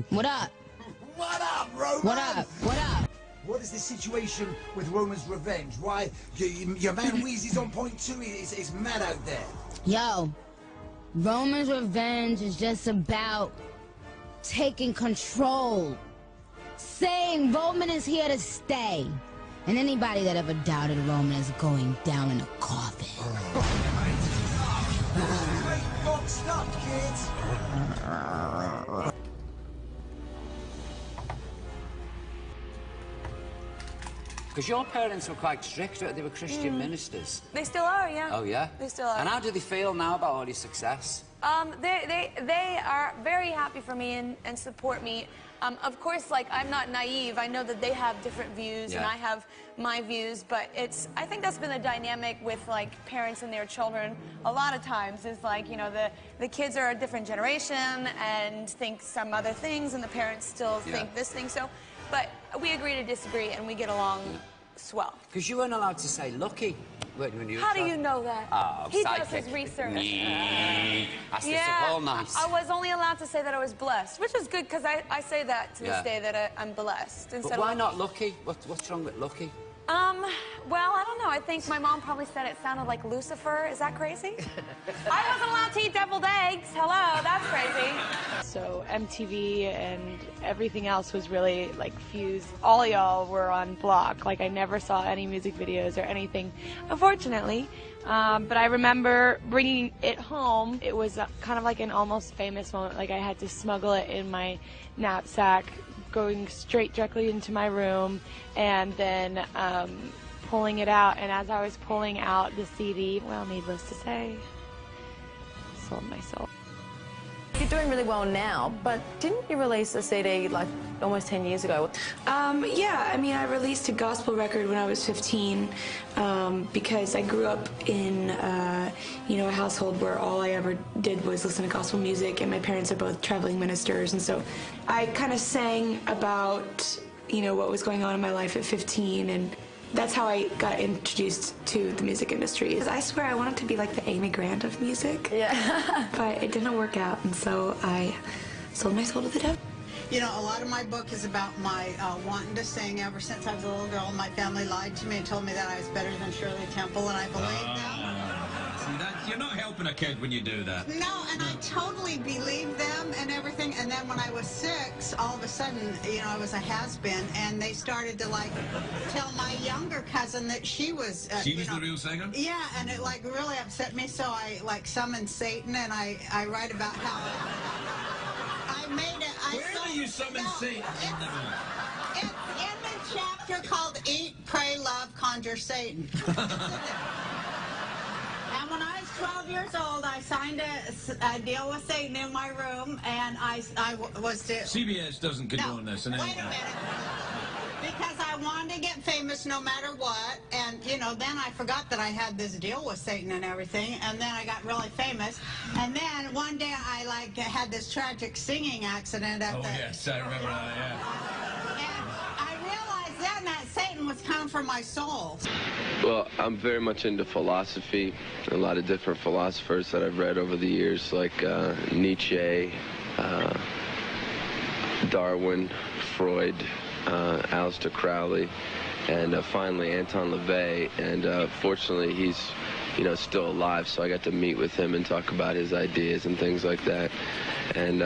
What up? What up, Roman? What up? What up? What is the situation with Roman's Revenge? Why, your man Weezy's on point too. He's mad out there. Yo, Roman's Revenge is just about taking control. Saying Roman is here to stay. And anybody that ever doubted Roman is going down in a coffin. Don't stop, kids. Because your parents were quite strict, they were Christian ministers. They still are, yeah. Oh, yeah? They still are. And how do they feel now about all your success? They are very happy for me and support me. Of course, like, I'm not naive. I know that they have different views and I have my views, but I think that's been the dynamic with, like, parents and their children a lot of times is, like, the kids are a different generation and think some other things and the parents still think this thing. So, but we agree to disagree and we get along swell. Because you weren't allowed to say lucky when you were How do you know that? Oh, he psychic. does his research. That's all nice. I was only allowed to say that I was blessed, which is good because I say that to this day that I'm blessed. But why not lucky? What's wrong with lucky? Well, I don't know. I think my mom probably said it sounded like Lucifer. Is that crazy? I wasn't allowed to eat deviled eggs. Hello, that's crazy. So MTV and everything else was really like fused. All y'all were on block. Like I never saw any music videos or anything, unfortunately. But I remember bringing it home. It was kind of like an almost famous moment. Like I had to smuggle it in my knapsack, going directly into my room, and then pulling it out. And as I was pulling out the CD, well, needless to say, sold my soul. You're doing really well now, but didn't you release a CD like almost 10 years ago? Yeah, I mean, I released a gospel record when I was 15 because I grew up in, a household where all I ever did was listen to gospel music, and my parents are both traveling ministers, and so I kind of sang about, you know, what was going on in my life at 15, and that's how I got introduced to the music industry. I swear I wanted to be like the Amy Grant of music. Yeah. But it didn't work out, and so I sold my soul to the devil. You know, a lot of my book is about my wanting to sing. Ever since I was a little girl, my family lied to me and told me that I was better than Shirley Temple, and I believed them. See, you're not helping a kid when you do that. No, and I totally believed them and everything. And then when I was 6, all of a sudden, you know, I was a has-been, and they started to, like, tell my younger cousin that she was... she was the real singer? Yeah, and it, like, really upset me, so I, like, summoned Satan, and I write about how... I made it... Where do you summon Satan in the book? It's in the chapter called Eat, Pray, Love, Conjure Satan. And when I was 12 years old, I signed a deal with Satan in my room, and I was to... CBS doesn't condone this. Wait a minute. Because I wanted to get famous no matter what, and, you know, then I forgot that I had this deal with Satan and everything, and then I got really famous. And then one day I, like, had this tragic singing accident at the... Oh, yes, I remember that, yeah. And I realized then that Satan was coming for my soul. Well, I'm very much into philosophy. A lot of different philosophers that I've read over the years, like Nietzsche, Darwin, Freud, Aleister Crowley, and finally Anton LaVey. And fortunately, he's, you know, still alive, so I got to meet with him and talk about his ideas and things like that. And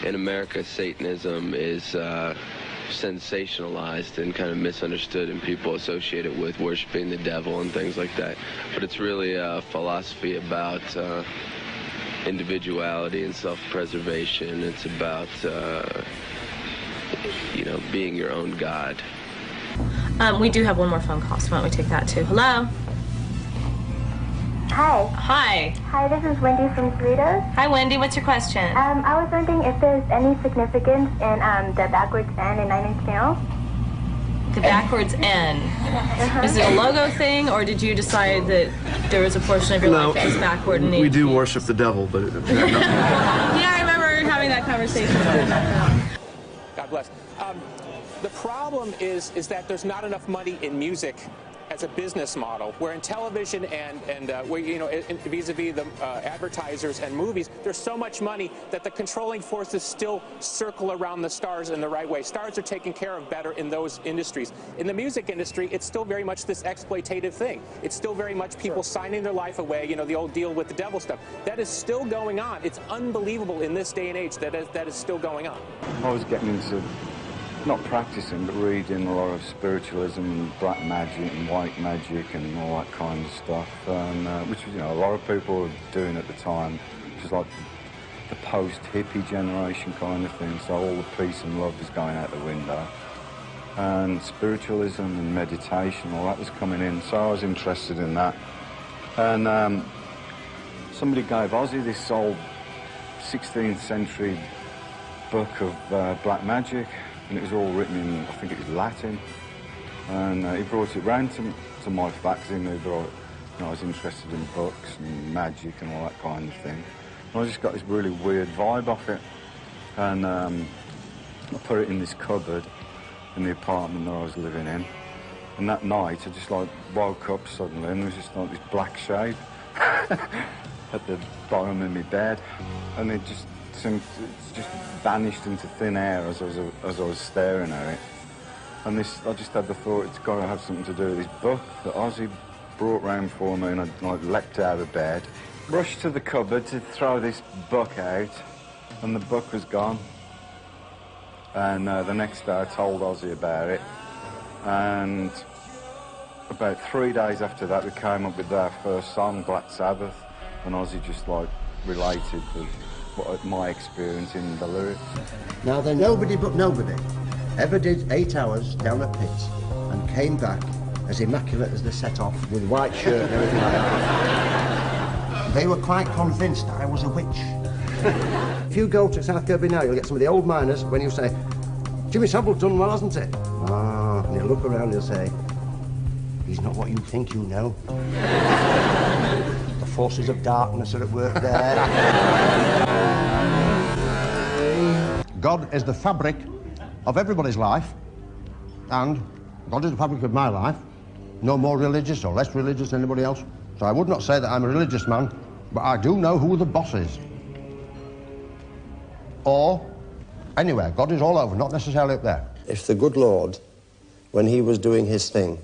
in America, Satanism is sensationalized and kind of misunderstood, and people associate it with worshiping the devil and things like that. But it's really a philosophy about individuality and self-preservation. It's about you know, being your own God. We do have one more phone call, so why don't we take that too? Hello? Hi. Hi. Hi, this is Wendy from Cerritos. Hi, Wendy. What's your question? I was wondering if there's any significance in the backwards N in 9 Inch Nails. The backwards N. Is it a logo thing, or did you decide that there was a portion of your life that was backward? And we do worship the devil, but... Yeah, I remember having that conversation. God bless. The problem is that there's not enough money in music as a business model, where in television and where, you know, vis-a-vis the advertisers and movies, there's so much money that the controlling forces still circle around the stars in the right way. Stars are taken care of better in those industries. In the music industry, it's still very much this exploitative thing. It's still very much people signing their life away, you know, the old deal with the devil stuff. That is still going on. It's unbelievable in this day and age that is still going on. I was getting into, not practicing, but reading a lot of spiritualism and black magic and white magic and all that kind of stuff, and, which, you know, a lot of people were doing at the time, which is like the post-hippie generation kind of thing, so all the peace and love was going out the window. And spiritualism and meditation, all that was coming in, so I was interested in that. And somebody gave Ozzy this old 16th century book of black magic, and it was all written in, I think it was Latin, and he brought it round to my flat, because he knew that I was interested in books and magic and all that kind of thing. And I just got this really weird vibe off it, and I put it in this cupboard in the apartment that I was living in, and that night I just like woke up suddenly and there was just like this black shape at the bottom of my bed, and it just vanished into thin air as I was staring at it. And I just had the thought, it's got to have something to do with this book that Ozzy brought round for me, and I leapt out of bed, rushed to the cupboard to throw this book out, and the book was gone. And the next day I told Ozzy about it, and about 3 days after that we came up with our first song, Black Sabbath, and Ozzy just like related my experience in the lyrics. Now then, nobody but nobody ever did 8 hours down at Pitt and came back as immaculate as the set-off with white shirt and everything like that. They were quite convinced I was a witch. If you go to South Kirby now, you'll get some of the old miners when you say, Jimmy Savile's done well, hasn't he? Ah, and he'll look around and he'll say, he's not what you think you know. The forces of darkness are at work there. God is the fabric of everybody's life, And God is the fabric of my life. No more religious or less religious than anybody else. So I would not say that I'm a religious man, but I do know who the boss is. Or anywhere. God is all over, not necessarily up there. If the good Lord, when he was doing his thing,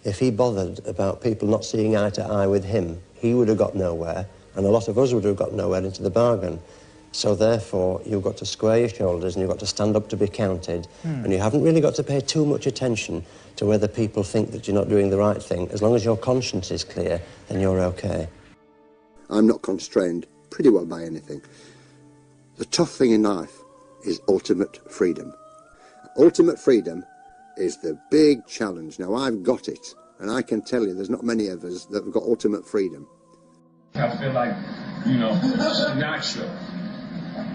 if he bothered about people not seeing eye to eye with him, he would have got nowhere, and a lot of us would have got nowhere into the bargain. So therefore, you've got to square your shoulders and you've got to stand up to be counted, and you haven't really got to pay too much attention to whether people think that you're not doing the right thing. As long as your conscience is clear, then you're okay. I'm not constrained pretty well by anything. The tough thing in life is ultimate freedom. Ultimate freedom is the big challenge. Now, I've got it, and I can tell you there's not many of us that have got ultimate freedom. I feel like, you know, Sinatra,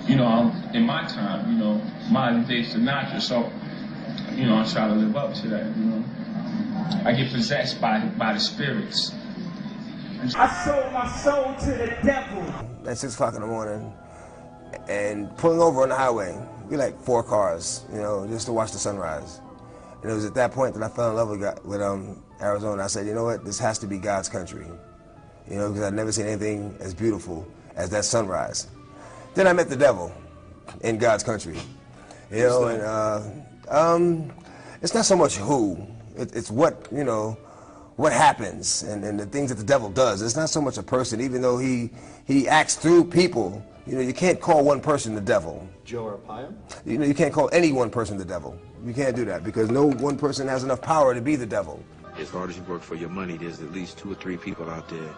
you know, in my time, you know, modern day Sinatra, so, you know, I try to live up to that, you know. I get possessed by the spirits. I sold my soul to the devil. At 6 o'clock in the morning, and pulling over on the highway, we like 4 cars, you know, just to watch the sunrise. And it was at that point that I fell in love with Arizona. I said, you know what, this has to be God's country. You know, because I'd never seen anything as beautiful as that sunrise. Then I met the devil in God's country. You know, and it's not so much who, it's what, you know, what happens and the things that the devil does. It's not so much a person, even though he acts through people. You know, you can't call one person the devil. Joe Arpaio? You know, you can't call any one person the devil. You can't do that because no one person has enough power to be the devil. As hard as you work for your money, there's at least 2 or 3 people out there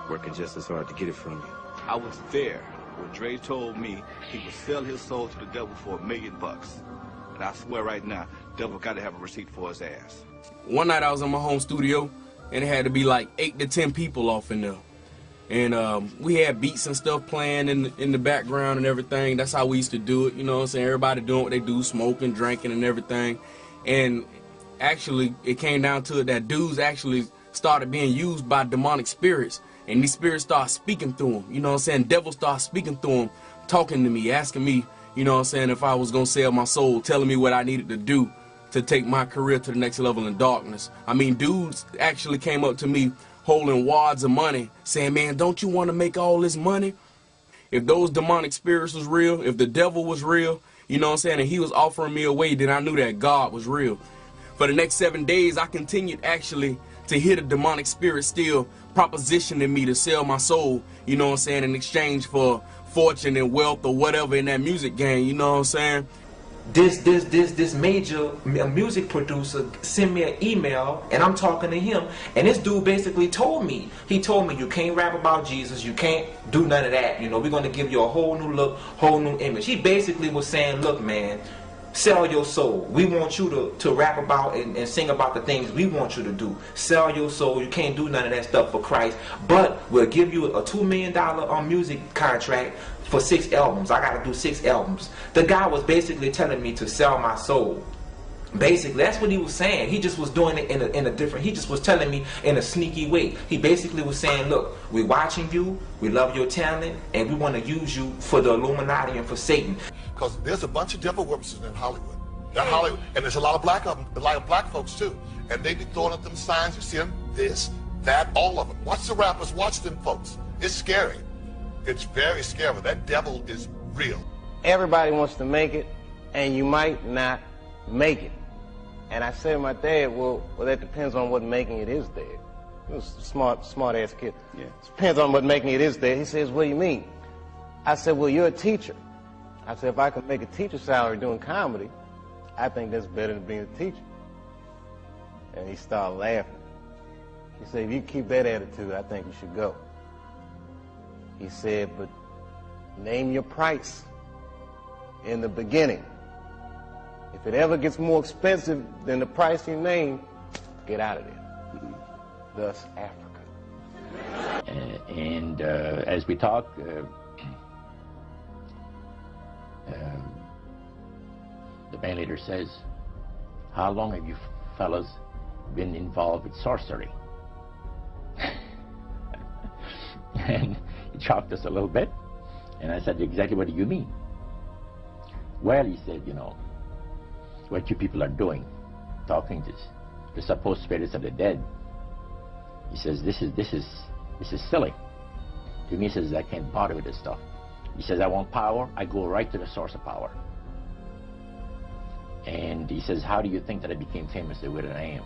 working just as hard to get it from you. I was there when Dre told me he would sell his soul to the devil for $1 million. And I swear right now, devil got to have a receipt for his ass. One night I was in my home studio, and it had to be like 8 to 10 people off in there. And we had beats and stuff playing in the background and everything. That's how we used to do it, you know what I'm saying? Everybody doing what they do, smoking, drinking, and everything. And actually, it came down to it that dudes actually started being used by demonic spirits. And these spirits start speaking through them, you know what I'm saying? Devils start speaking through them, talking to me, asking me, you know what I'm saying, if I was going to sell my soul, telling me what I needed to do to take my career to the next level in darkness. I mean, dudes actually came up to me holding wads of money, saying, man, don't you want to make all this money? If those demonic spirits was real, if the devil was real, you know what I'm saying, and he was offering me a way, then I knew that God was real. For the next 7 days, I continued actually to hear the demonic spirit still propositioning me to sell my soul, you know what I'm saying, in exchange for fortune and wealth or whatever in that music game, you know what I'm saying? This major music producer sent me an email, and I'm talking to him, and this dude basically told me, you can't rap about Jesus, you can't do none of that, you know, we're going to give you a whole new look, whole new image. He basically was saying, look, man, sell your soul. We want you to rap about and sing about the things we want you to do. Sell your soul. You can't do none of that stuff for Christ, but we'll give you a $2 million music contract for 6 albums. I got to do 6 albums. The guy was basically telling me to sell my soul. Basically, that's what he was saying. He just was doing it in a different, he just was telling me in a sneaky way. He basically was saying, look, we're watching you, we love your talent, and we want to use you for the Illuminati and for Satan. Because there's a bunch of devil worshipers in Hollywood. Hollywood, and there's a lot of black folks too. And they be throwing up them signs, you see them, this, that, all of them. Watch the rappers, watch them folks. It's scary. It's very scary. That devil is real. Everybody wants to make it, and you might not make it. And I said to my dad, well, that depends on what making it is, Dad. He was a smart-ass kid. Yeah. It depends on what making it is, Dad. He says, what do you mean? I said, well, you're a teacher. I said, if I could make a teacher salary doing comedy, I think that's better than being a teacher. And he started laughing. He said, if you keep that attitude, I think you should go. He said, but name your price in the beginning. If it ever gets more expensive than the price you name, get out of there. Thus, Africa. And as we talk, the band leader says, how long have you fellas been involved with sorcery? And he shocked us a little bit, and I said, exactly what do you mean? Well, he said, you know, what you people are doing talking to the supposed spirits of the dead. He says, this is silly. To me, he says, I can't bother with this stuff. He says, I want power, I go right to the source of power. And he says, how do you think that I became famous the way that I am?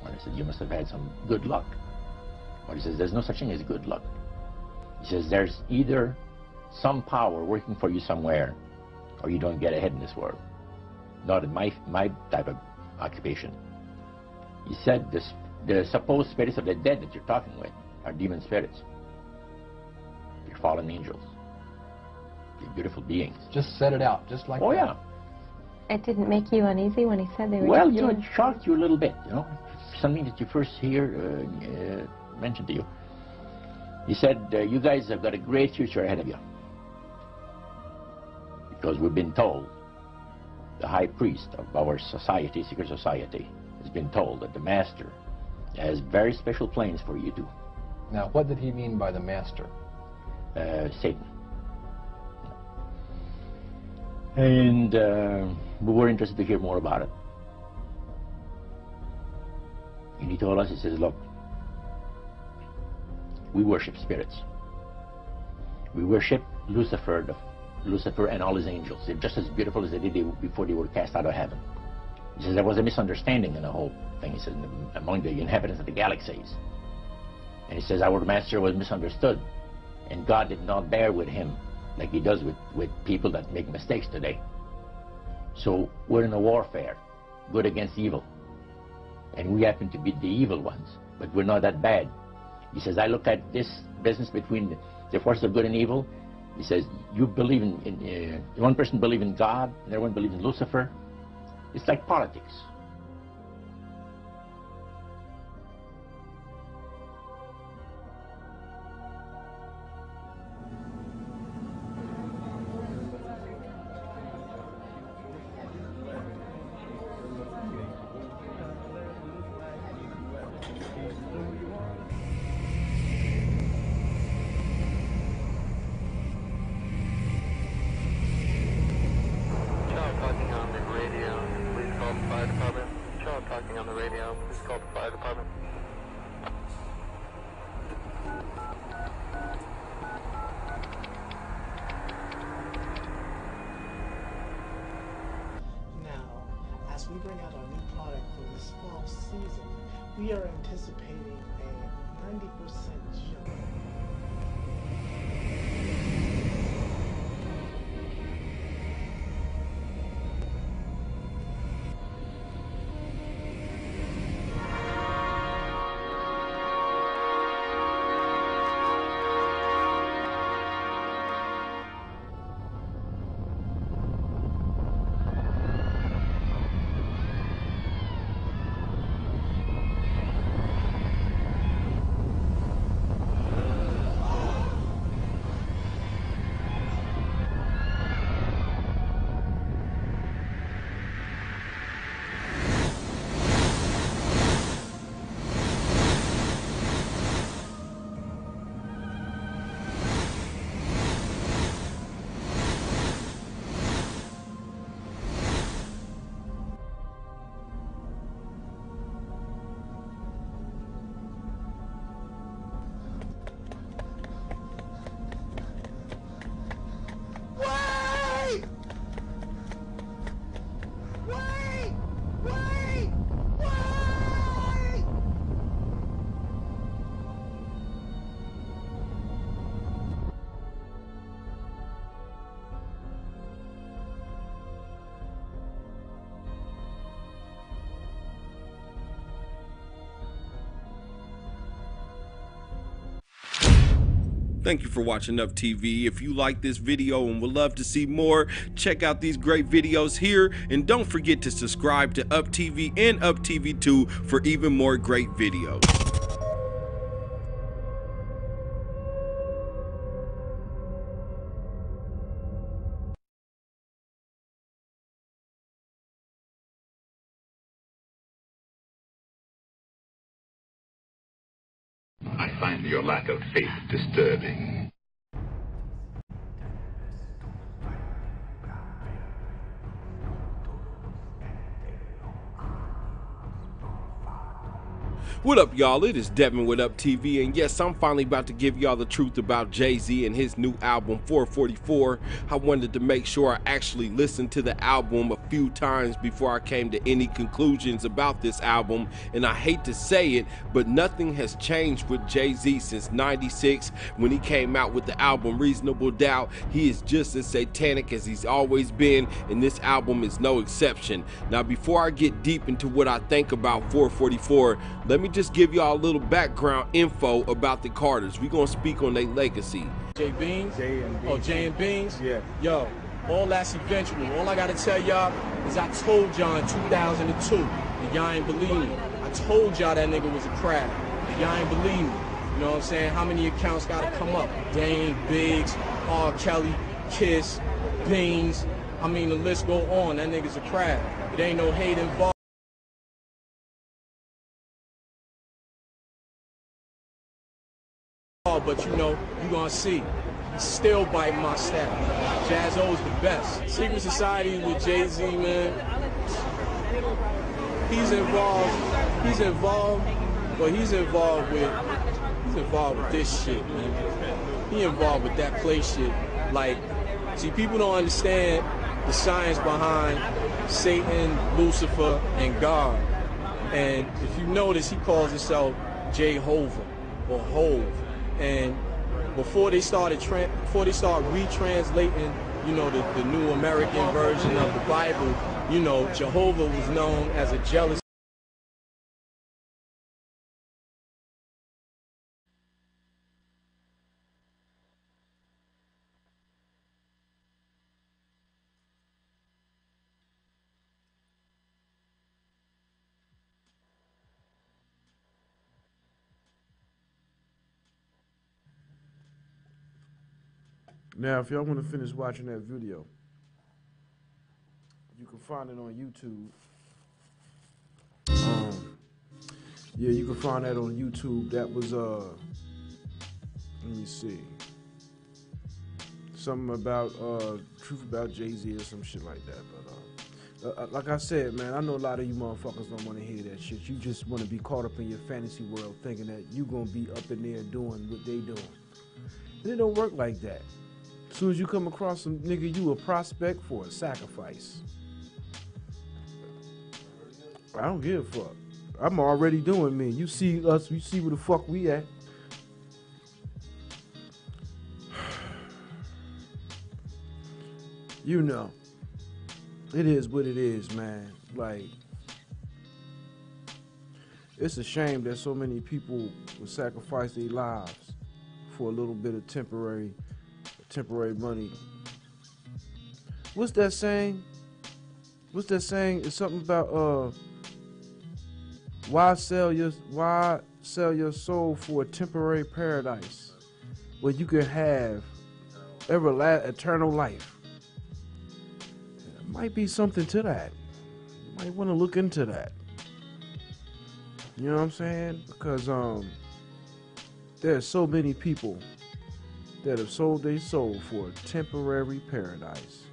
Well, I said, you must have had some good luck. Well, he says, there's no such thing as good luck. He says, there's either some power working for you somewhere, or you don't get ahead in this world. Not in my type of occupation. He said, the supposed spirits of the dead that you're talking with are demon spirits. They're fallen angels. They're beautiful beings. Just set it out, just like that. Oh, yeah. It didn't make you uneasy when he said they were... Well, you know, it shocked you a little bit, you know. Something that you first hear mentioned to you. He said, you guys have got a great future ahead of you. Because we've been told, the high priest of our society, secret society, has been told that the master has very special plans for you too. Now, what did he mean by the master? Satan. And we were interested to hear more about it. And he told us, he says, look, we worship spirits. We worship Lucifer and all his angels. They're just as beautiful as they did before they were cast out of heaven. He says there was a misunderstanding in the whole thing, he says, among the inhabitants of the galaxies. And he says our master was misunderstood, and God did not bear with him like he does with people that make mistakes today. So we're in a warfare, good against evil. And we happen to be the evil ones, but we're not that bad. He says, I look at this business between the forces of good and evil. He says, you believe in one person believes in God, and the other one believes in Lucifer. It's like politics. We bring out our new product for this fall season, we are anticipating a 90% jump. Thank you for watching Up TV. If you like this video and would love to see more, check out these great videos here, and don't forget to subscribe to Up TV and Up TV 2 for even more great videos. I find your lack of faith disturbing. What up, y'all? It is Devin with Up TV, and yes, I'm finally about to give y'all the truth about Jay-Z and his new album, 444. I wanted to make sure I actually listened to the album a few times before I came to any conclusions about this album, and I hate to say it, but nothing has changed with Jay-Z since '96 when he came out with the album Reasonable Doubt. He is just as satanic as he's always been, and this album is no exception. Now, before I get deep into what I think about 444, let me just give y'all a little background info about the Carters. We're gonna speak on their legacy. J Beans? J and Beans? Yeah. Yo, all that's eventual. All I gotta tell y'all is I told y'all in 2002, and y'all ain't believe me. I told y'all that nigga was a crab, and y'all ain't believe me. You know what I'm saying? How many accounts gotta come up? Dame, Biggs, R. Kelly, Kiss, Beans. I mean, the list go on. That nigga's a crab. It ain't no hate involved. But you know, you gonna see. Still biting my style. Jaz-O's the best. Secret Society with Jay-Z, man. He's involved, but he's involved with this shit, man. He involved with that play shit. Like, see, people don't understand the science behind Satan, Lucifer, and God. And if you notice, he calls himself Jehovah or Hove. And before they started retranslating, you know, the New American version of the Bible, you know, Jehovah was known as a jealous. Now, if y'all want to finish watching that video, you can find it on YouTube. Yeah, you can find that on YouTube. That was, let me see. Something about, truth about Jay-Z or some shit like that. But, like I said, man, I know a lot of you motherfuckers don't want to hear that shit. You just want to be caught up in your fantasy world thinking that you going to be up in there doing what they doing. And it don't work like that. As soon as you come across some nigga, you a prospect for a sacrifice. I don't give a fuck. I'm already doing me. You see us, you see where the fuck we at. You know, it is what it is, man. Like, it's a shame that so many people would sacrifice their lives for a little bit of temporary money. What's that saying? It's something about why sell your soul for a temporary paradise where you can have eternal life. There might be something to that. You might want to look into that. You know what I'm saying? Because there's so many people that have sold their soul for a temporary paradise,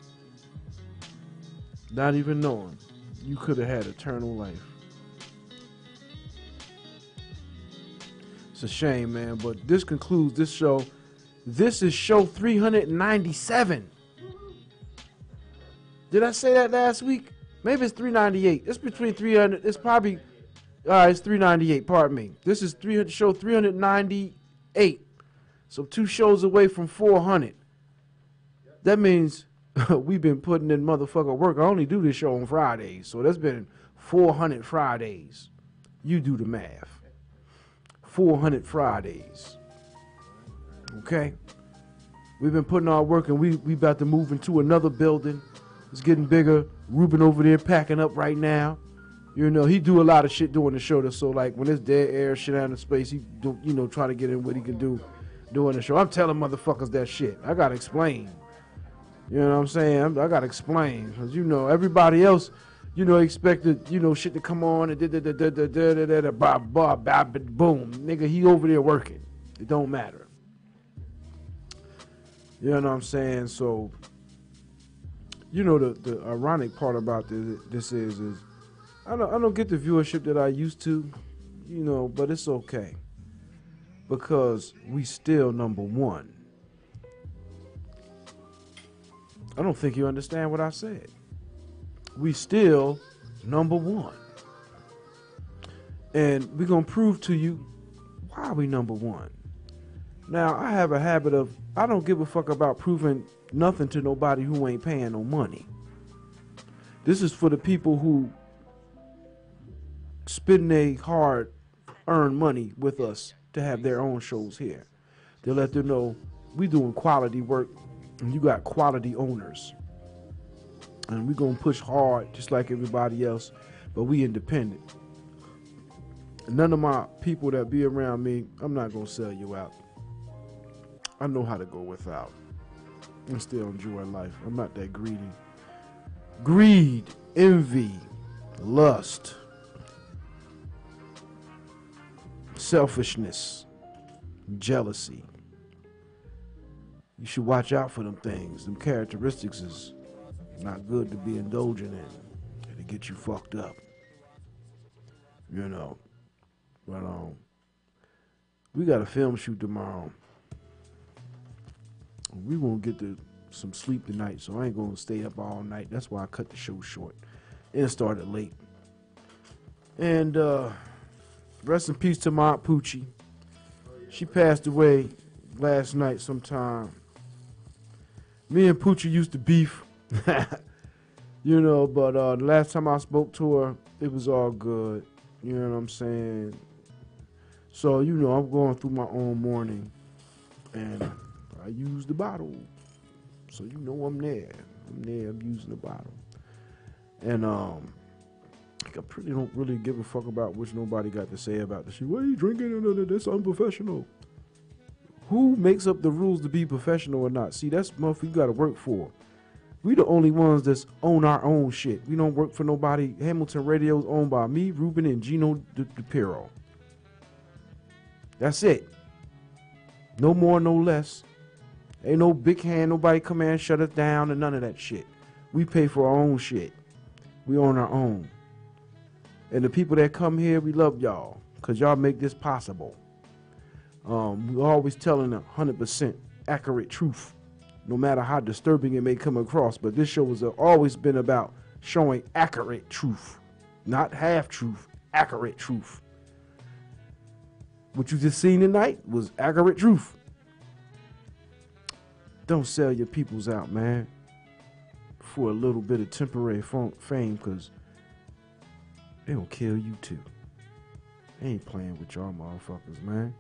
not even knowing you could have had eternal life. It's a shame, man, but this concludes this show. This is show 397. Did I say that last week? Maybe it's 398. It's between 300. It's probably, it's 398, pardon me. This is show 398. So 2 shows away from 400. That means we've been putting in motherfucker work. I only do this show on Fridays, so that's been 400 Fridays. You do the math. 400 Fridays. Okay? We've been putting our work, and we about to move into another building. It's getting bigger. Ruben over there packing up right now. You know, he do a lot of shit doing the show. So, like, when it's dead air, shit out in space, he do, you know, try to get in what he can do doing the show. I'm telling motherfuckers that shit. I gotta explain. You know what I'm saying? I gotta explain. Because, you know, everybody else, you know, expected, you know, shit to come on and boom. Nigga, he over there working. It don't matter. You know what I'm saying? So, you know, the ironic part about this is I don't get the viewership that I used to. you know, but it's okay. Because we still number one. I don't think you understand what I said. We still number one. And we're going to prove to you why we number one. Now, I have a habit of, I don't give a fuck about proving nothing to nobody who ain't paying no money. This is for the people who spend their hard-earned money with us to have their own shows here. They let them know we doing quality work and you got quality owners. And we going to push hard just like everybody else, but we independent. None of my people that be around me, I'm not going to sell you out. I know how to go without. I'm still enjoying life. I'm not that greedy. Greed, envy, lust, selfishness, jealousy. You should watch out for them things. Them characteristics is not good to be indulging in. It'll get you fucked up. You know. But we got a film shoot tomorrow. We won't get to some sleep tonight, so I ain't gonna stay up all night. That's why I cut the show short. And it started late. And rest in peace to my Aunt Poochie. She passed away last night sometime. Me and Poochie used to beef. You know, but the last time I spoke to her, it was all good. You know what I'm saying? So, you know, I'm going through my own mourning. And I use the bottle. So you know I'm there. I'm using the bottle. And I pretty don't really give a fuck about what nobody got to say about the shit. What are you drinking? That's unprofessional. Who makes up the rules to be professional or not? See, that's motherfucker you gotta work for. We the only ones that's own our own shit. We don't work for nobody. Hamilton Radio is owned by me, Ruben, and Gino DePiro. That's it. No more, no less. Ain't no big hand, nobody come in and shut us down and none of that shit. We pay for our own shit. We own our own. And the people that come here, we love y'all. Because y'all make this possible. We're always telling 100% accurate truth. No matter how disturbing it may come across. But this show has always been about showing accurate truth. Not half truth, accurate truth. What you just seen tonight was accurate truth. Don't sell your peoples out, man, for a little bit of temporary fame, because they'll kill you too. They ain't playing with y'all motherfuckers, man.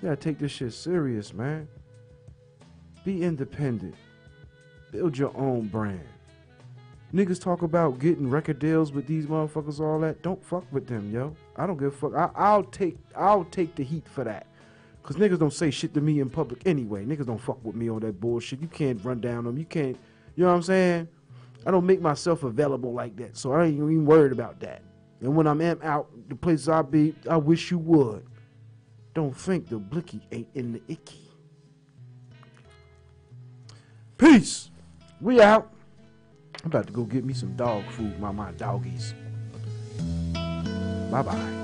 You gotta take this shit serious, man. Be independent. Build your own brand. Niggas talk about getting record deals with these motherfuckers, all that. Don't fuck with them, yo. I don't give a fuck. I'll take the heat for that. Because niggas don't say shit to me in public anyway. Niggas don't fuck with me on that bullshit. You can't run down them. You can't, you know what I'm saying? I don't make myself available like that. So I ain't even worried about that. And when I'm out, the places I be, I wish you would. Don't think the blicky ain't in the icky. Peace. We out. I'm about to go get me some dog food, my doggies. Bye-bye.